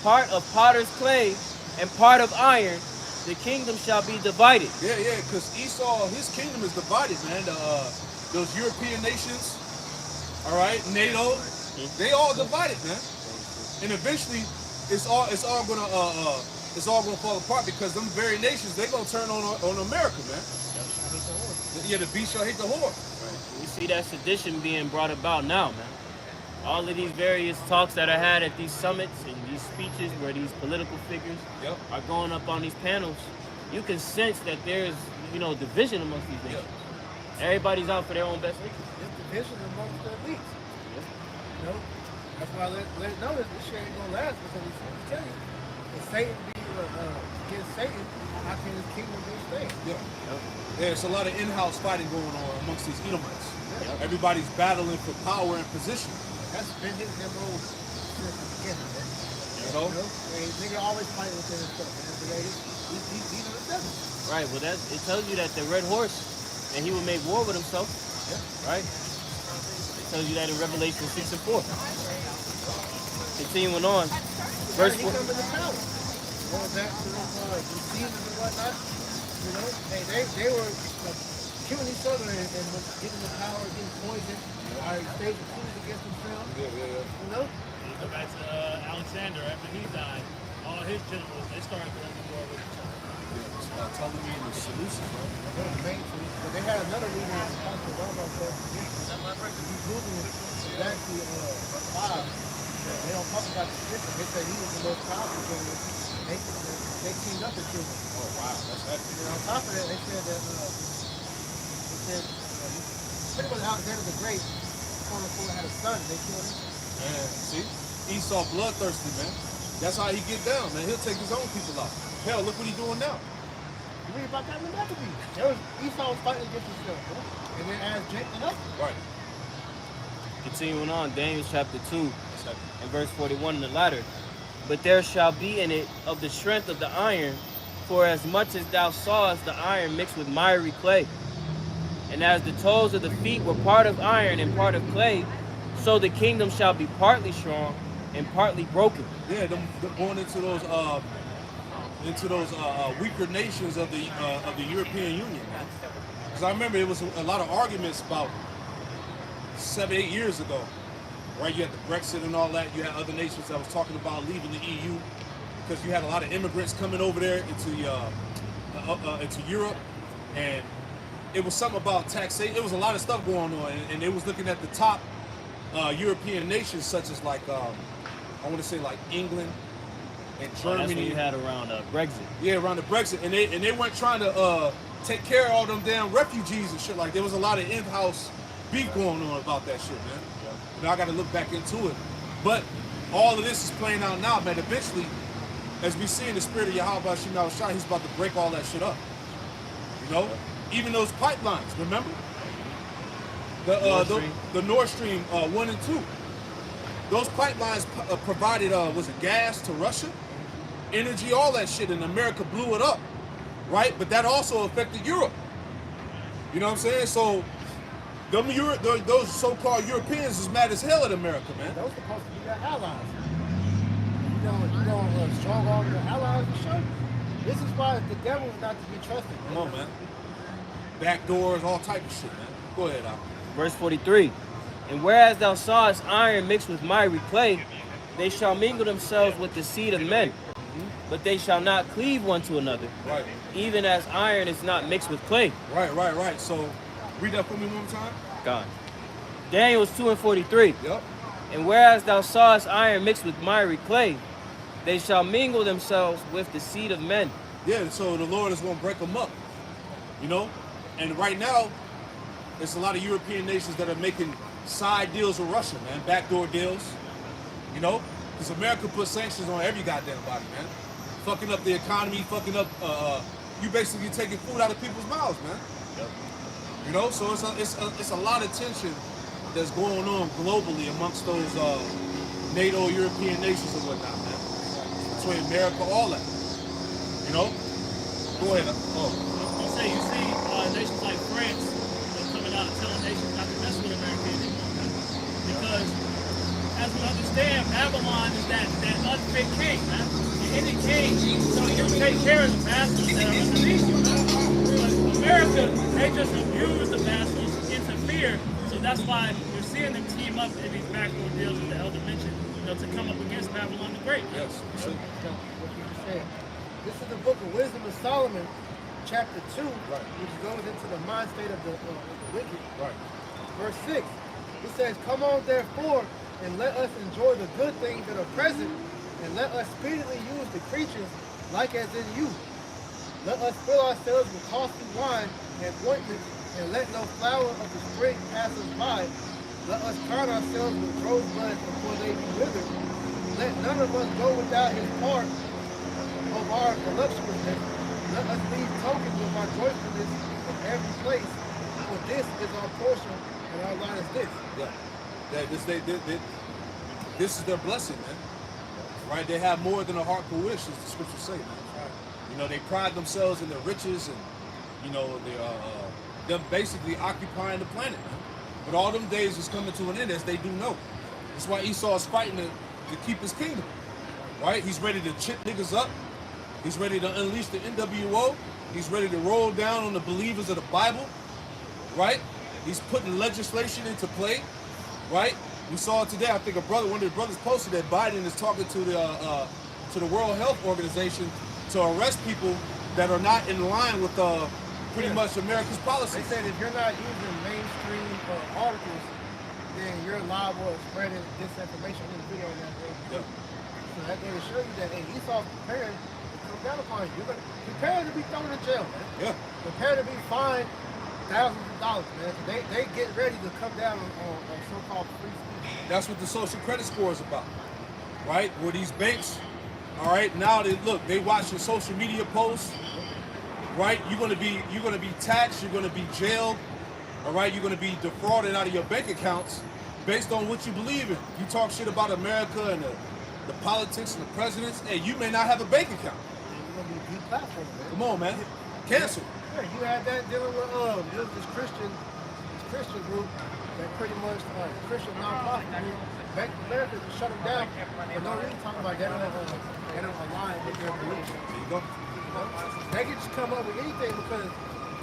part of potter's clay and part of iron, the kingdom shall be divided. Yeah, because Esau, his kingdom is divided, man. Those European nations, all right, NATO, they all divided, man. And eventually, it's all gonna fall apart, because them very nations, they're gonna turn on America, man. Yeah, the beast shall hate the whore. We see that sedition being brought about now, man. All of these various talks that are had at these summits and these speeches where these political figures are going up on these panels, you can sense that there's, division amongst these nations. Everybody's out for their own best interest. It's division amongst the elites. That's why I let it know that this shit ain't gonna last, because he's trying to tell you, if Satan be against Satan, how can his kingdom be saved? There's a lot of in-house fighting going on amongst these Edomites. Everybody's battling for power and position. That's been his MO since the beginning, man. Nigga always fighting within himself, man. He's in the devil. Right, well it tells you that the red horse, and he will make war with himself. Right? It tells you that in Revelation 6 and 4. Continuing on. Verse 4. He come into power. Going back to the seasons and whatnot. They were killing each other and getting the power, getting poisoned. Staging fools against themselves. You go back to Alexander after he died. All his generals, they started going to war with each other. Ptolemy and the Seleucids, But they had another leader in Constantinople called he's moving back to 5. They don't talk about the tradition. They said he was the most powerful general. They teamed up to kill him. Oh wow, that's heavy. And on top of that, they said that pretty much Alexander the Great, quote unquote, had a son. They killed him. Man, see, Esau bloodthirsty, man. That's how he get down, man. He'll take his own people out. Hell, look what he's doing now. You read about that in the Maccabees. Esau was fighting against himself, bro. And then as Jacob up. Right. Continuing on, Daniel chapter 2 and verse 41 in the latter. But there shall be in it of the strength of the iron, for as much as thou sawest the iron mixed with miry clay. And as the toes of the feet were part of iron and part of clay, so the kingdom shall be partly strong and partly broken. Yeah, them going into those weaker nations of the European Union, man. Because I remember it was a lot of arguments about 7-8 years ago, right? You had the Brexit and all that. You had other nations that was talking about leaving the EU because you had a lot of immigrants coming over there into Europe, and it was something about taxation. It was a lot of stuff going on, and they was looking at the top European nations, such as like I want to say like England and Germany. That's what you had around Brexit. Yeah, around the Brexit, and they weren't trying to take care of all them damn refugees and shit. Like there was a lot of in-house beef going on about that shit, man. I got to look back into it. But all of this is playing out now, man. Eventually, as we see in the spirit of Yahweh Shemel Shai, he's about to break all that shit up. Even those pipelines, remember? The Nord Stream 1 and 2. Those pipelines provided, was it gas to Russia? Energy, all that shit, and America blew it up, right? But that also affected Europe. You know what I'm saying? So, those so-called Europeans is mad as hell at America, man. Those supposed to be their allies. You know, strong arm your allies and shit. This is why the devil is not to be trusted. Come on, man. Back doors, all type of shit, man. Go ahead, Al. Verse 43. And whereas thou sawest iron mixed with miry clay, they shall mingle themselves with the seed of men, but they shall not cleave one to another, Right. even as iron is not mixed with clay. Right. So, read that for me one more time. God. Daniel 2:43. Yep. And whereas thou sawest iron mixed with miry clay, they shall mingle themselves with the seed of men. Yeah, so the Lord is going to break them up, you know? And right now, there's a lot of European nations that are making side deals with Russia, man. Backdoor deals, you know? Because America puts sanctions on every goddamn body, man. Fucking up the economy, fucking up, you basically taking food out of people's mouths, man. Yep. You know, so it's a lot of tension that's going on globally amongst those NATO European nations and whatnot, man. Between America, all that. You know? Go ahead. Oh. You see nations like France coming out and telling nations not to mess with America anymore. Because, as we understand, Babylon is that unfit king, man. Any king, so you take care of the masters that are underneath you. But America, they just abuse the masters, interfere. So that's why you're seeing them team up in these backdoor deals that the elder mentioned, to come up against Babylon the Great. Yes. What you just said. This is the book of Wisdom of Solomon, chapter 2, which goes into the mind state of the wicked. Right. Verse 6, it says, Come on therefore, and let us enjoy the good things that are present, and let us speedily use the creatures like as in you. Let us fill ourselves with costly wine and ointments, and let no flower of the spring pass us by. Let us crown ourselves with rosebuds before they be withered. Let none of us go without his part of our voluptuousness. Let us leave tokens of our joyfulness in every place, for this is our portion, and our lot is this. Yeah. This is their blessing, man. Right? They have more than a heart could wish, as the scriptures say, man. You know, they pride themselves in their riches and, you know, they're basically occupying the planet, man. But all them days is coming to an end, as they do know. That's why Esau is fighting to keep his kingdom. Right? He's ready to chip niggas up. He's ready to unleash the NWO. He's ready to roll down on the believers of the Bible. Right? He's putting legislation into play. Right? We saw today, I think one of the brothers posted that Biden is talking to the World Health Organization to arrest people that are not in line with pretty much America's policy. They said if you're not using mainstream articles, then you're liable to spreading disinformation in the video on that day. Yeah. So that day to show you that, hey, Esau's preparing to come down upon you. You're preparing to be thrown in jail, man. Yeah. Prepare to be fined thousands of dollars, man. They get ready to come down on so-called free speech. That's what the social credit score is about, right? Where these banks, all right, now they watch your social media posts, right? You're gonna be taxed, you're gonna be jailed, all right? You're gonna be defrauded out of your bank accounts based on what you believe in. You talk shit about America and the politics and the presidents, hey, you may not have a bank account. You're gonna be deplatformed, man. Come on, man, cancel. Yeah, you had that dealing with this Christian group that pretty much Christian nonprofit group. Bank of America to shut them down, but no reason talking about they don't align with their beliefs. There you go. They can just come up with anything because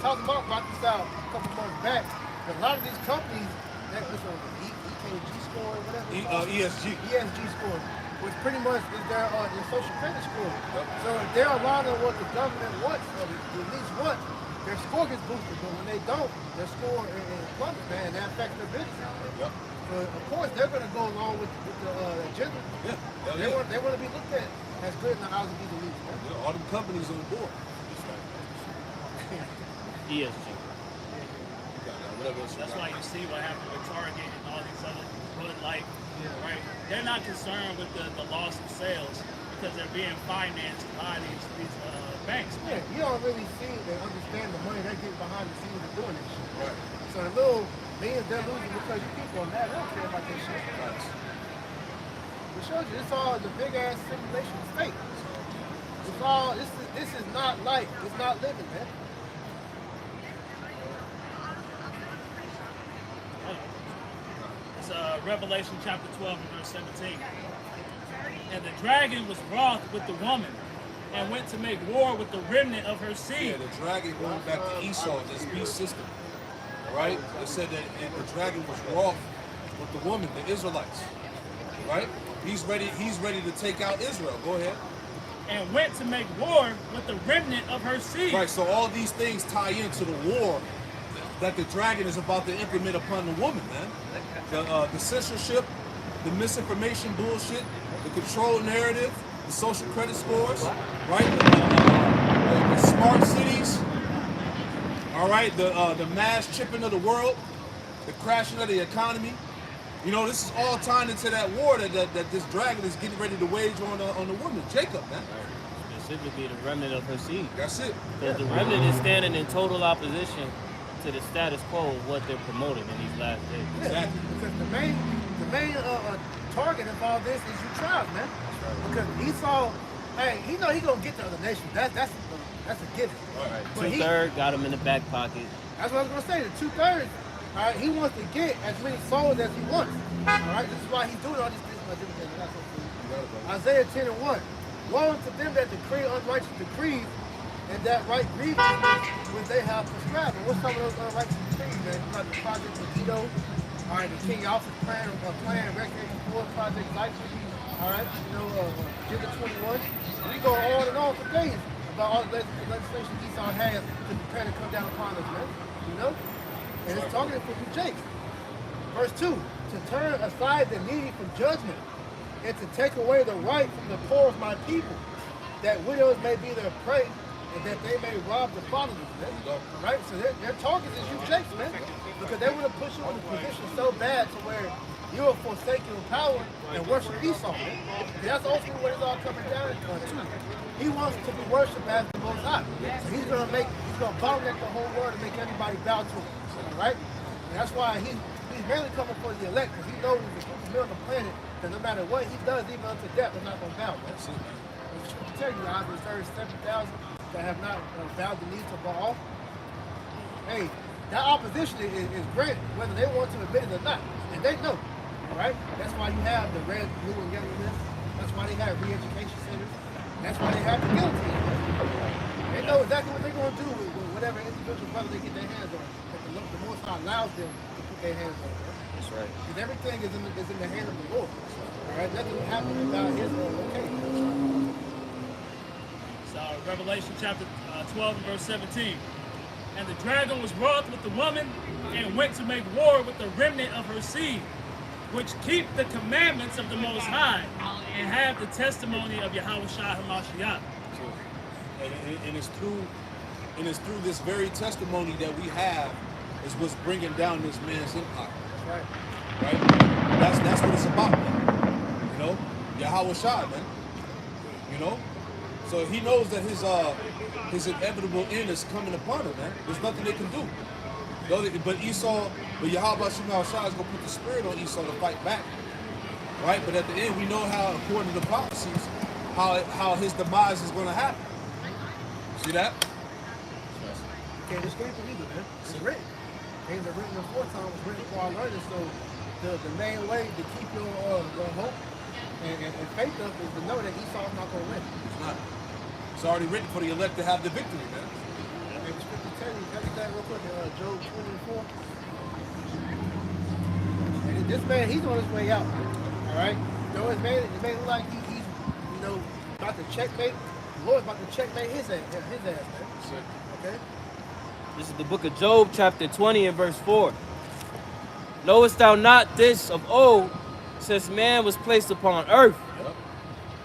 talking about this out a couple months back. A lot of these companies that was on the EKG score or whatever. ESG score, which pretty much is their social credit score. Yep. So if they're aligning with what the government wants, or at least want, their score gets boosted. But when they don't, their score is plummets, man. That affects their business. Yep. So of course they're going to go along with the agenda. Yeah. They want to be looked at as good in the eyes of these elites. Man. Yeah, all them companies on board. ESG. That's why you see what happened with Target and all these other Bud Light, right? They're not concerned with the loss of sales because they're being financed by these banks. Yeah, you don't really see and understand the money they're getting behind the scenes of doing this shit. Right. So the little millions they're losing because you people are mad, they don't care about this shit. Right. It shows you it's all the big ass simulation is fake. It's all this is not life. It's not living, man. It's Revelation chapter 12 and verse 17. And the dragon was wroth with the woman and went to make war with the remnant of her Yeah, seed. the dragon going back to Esau, this beast system. All right? It said that the dragon was wroth with the woman, the Israelites. Right? He's ready to take out Israel. Go ahead. And went to make war with the remnant of her seed. Right, so all these things tie into the war that the dragon is about to implement upon the woman, man. The censorship, the misinformation bullshit, the control narrative, the social credit scores, right? The smart cities, all right? The mass chipping of the world, the crashing of the economy. You know, this is all tying into that war that this dragon is getting ready to wage on the woman, Jacob, man. Specifically, the remnant of her seed. That's it. Because the remnant is standing in total opposition to the status quo of what they're promoting in these last days. Exactly. Because the main target of all this is you tribes, man. Because Esau, hey, he know he gonna get to other nations. That's a given. Right. But 2/3 got him in the back pocket. That's what I was gonna say. The 2/3, all right, he wants to get as many souls as he wants. All right, this is why he's doing all these things. Isaiah 10:1. Woe unto them that decree unrighteous decrees, and that right grievousness which they have prescribed. And what's some of those unrighteous decrees, man? Like the Project Mosquito, all right, the King Alpha's plan Recreation 4, Project Life, all right, Agenda 21. We go on and on for days about all the legislation Esau has to prepare to come down upon us, man. You know? And it's targeted for you, Jake. Verse 2, to turn aside the needy from judgment, and to take away the right from the poor of my people, that widows may be their prey, and that they may rob the fatherless. Right? So their target is you Jakes, man. Because they want to push you in a position so bad to where you will forsake your power and worship Esau, man. And that's ultimately what it's all coming down to. He wants to be worshipped as the Most High. So he's gonna bottleneck the whole world and make everybody bow to him. Right? And that's why he's mainly coming for the elect, because he knows there's a group of men on the planet that no matter what he does, even unto death, they're not going to bow. That's it. I tell you, I've been 37,000 that have not bowed the knee to Baal. Hey, that opposition is granted, whether they want to admit it or not. And they know. All right? That's why you have the red, blue, and yellow list. That's why they have re-education centers. That's why they have the guillotine. They know exactly what they're going to do with whatever individual brother they get their hands on. The Most High allows them to put their hands on. That's right. Because everything is in the hand of the Lord. All right? Nothing will happen without his location. So Revelation chapter 12 and verse 17. And the dragon was wroth with the woman, and went to make war with the remnant of her seed, which keep the commandments of the Most High, and have the testimony of Yahushua HaMashiach. And it's through this very testimony that we have is what's bringing down this man's empire. Right. Right? That's what it's about, man. You know? Yahushua, man. You know? So he knows that his inevitable end is coming upon him, man. There's nothing they can do. But Yahweh Shema is going to put the spirit on Esau to fight back. Right? But at the end, we know how, according to the prophecies, how his demise is going to happen. See that? You can't escape it either, man. It's written. Things are written aforetime, was written for our learning. So the main way to keep your hope and faith up is to know that Esau's not going to win. It's not. It's already written for the elect to have the victory, man. And the scripture tell you that real quick, Job 24. And this man, he's on his way out. All right? So it may look like he's about to checkmate. The Lord's about to checkmate his ass, man. Okay? This is the book of Job, chapter 20 and verse 4. Knowest thou not this of old, since man was placed upon earth,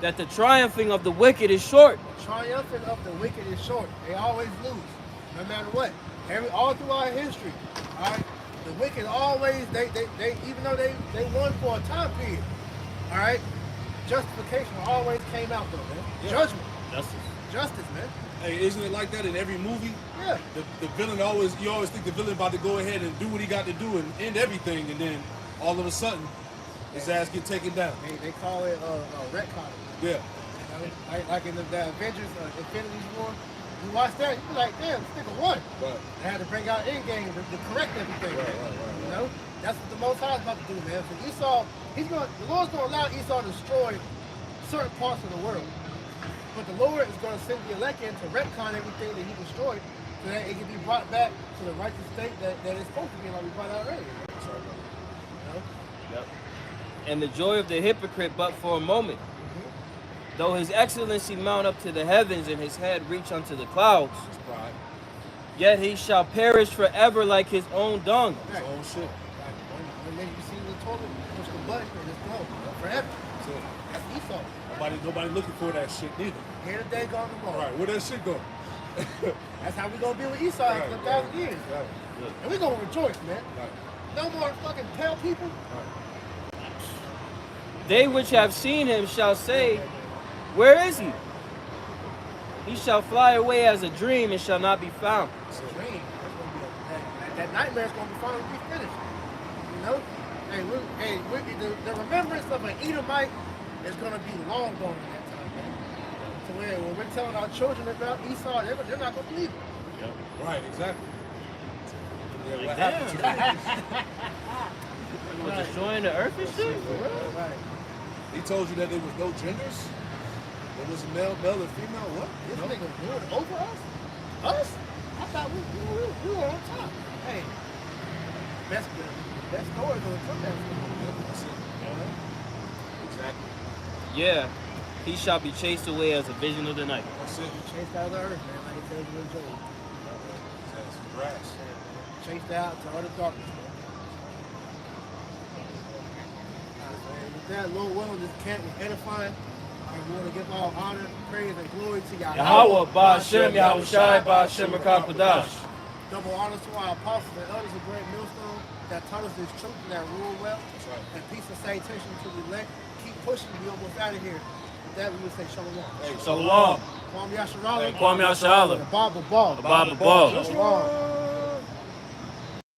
that the triumphing of the wicked is short? The triumphing of the wicked is short. They always lose, no matter what. All throughout history, all right, the wicked always, they even though they won for a time period, all right, justification always came out though, man. Yeah. Judgment. Justice, man. Hey, isn't it like that in every movie? Yeah. The villain you always think the villain about to go ahead and do what he got to do and end everything, and then all of a sudden, his ass get taken down. They call it retconning. Yeah. Like in the Avengers, Infinity War. You watch that, you be like, damn, this nigga won. Right. They had to bring out Endgame to correct everything. Right. You know, that's what the Most High is about to do, man. So Esau, the Lord's gonna allow Esau to destroy certain parts of the world. But the Lord is going to send the elect in to retcon everything that he destroyed so that it can be brought back to the righteous state that it's supposed to be, like we brought out earlier. You know? Yep. And the joy of the hypocrite but for a moment. Though his excellency mount up to the heavens and his head reach unto the clouds, His pride. yet he shall perish forever like his own dung. His own shit. And then you see the toilet, push the button, and it's gone forever. That's it. That's Esau. Nobody looking for that shit neither. Here today, gone tomorrow. Right, where that shit go? That's how we gonna be with Esau after 1,000 years. Right, And we gonna rejoice, man. right, No more fucking pale people. right. They which have seen him shall say, where is he? He shall fly away as a dream and shall not be found. It's a dream. That's gonna be that nightmare's gonna be finally be finished. You know? The remembrance of an Edomite is gonna be long gone in that time, man. So when we're telling our children about Esau, they're not gonna believe it. Right, exactly. Yeah, Like, what happened to them? Was destroying the earth and shit? Right. He told you that there was no genders? There was a male, and female? What? This nigga ruled over us? Us? I thought we were on top. Hey, best story gonna come back. That's it. Exactly. Yeah, he shall be chased away as a vision of the night. That's it. Chased out of the earth, man, like it tells you in Job. That's some grass. Chased out to utter darkness, man. With that, Lord willing, this camp was edifying. And we want to give all honor, praise, and glory to Yahweh. Yahweh, Ba'ashem, Yahushai, Ba'ashem, Rakapadash. Double honors to our apostles and others of great millstone that taught us this truth and that rule well. That's right. And peace and salutation to the elect. Keep pushing, we almost out of here. With that, we would say shalom. Hey, Shalom. Kwame Yasharala. Kwame Yasharala. The Bible Ball. The Bible Ball. Shalom.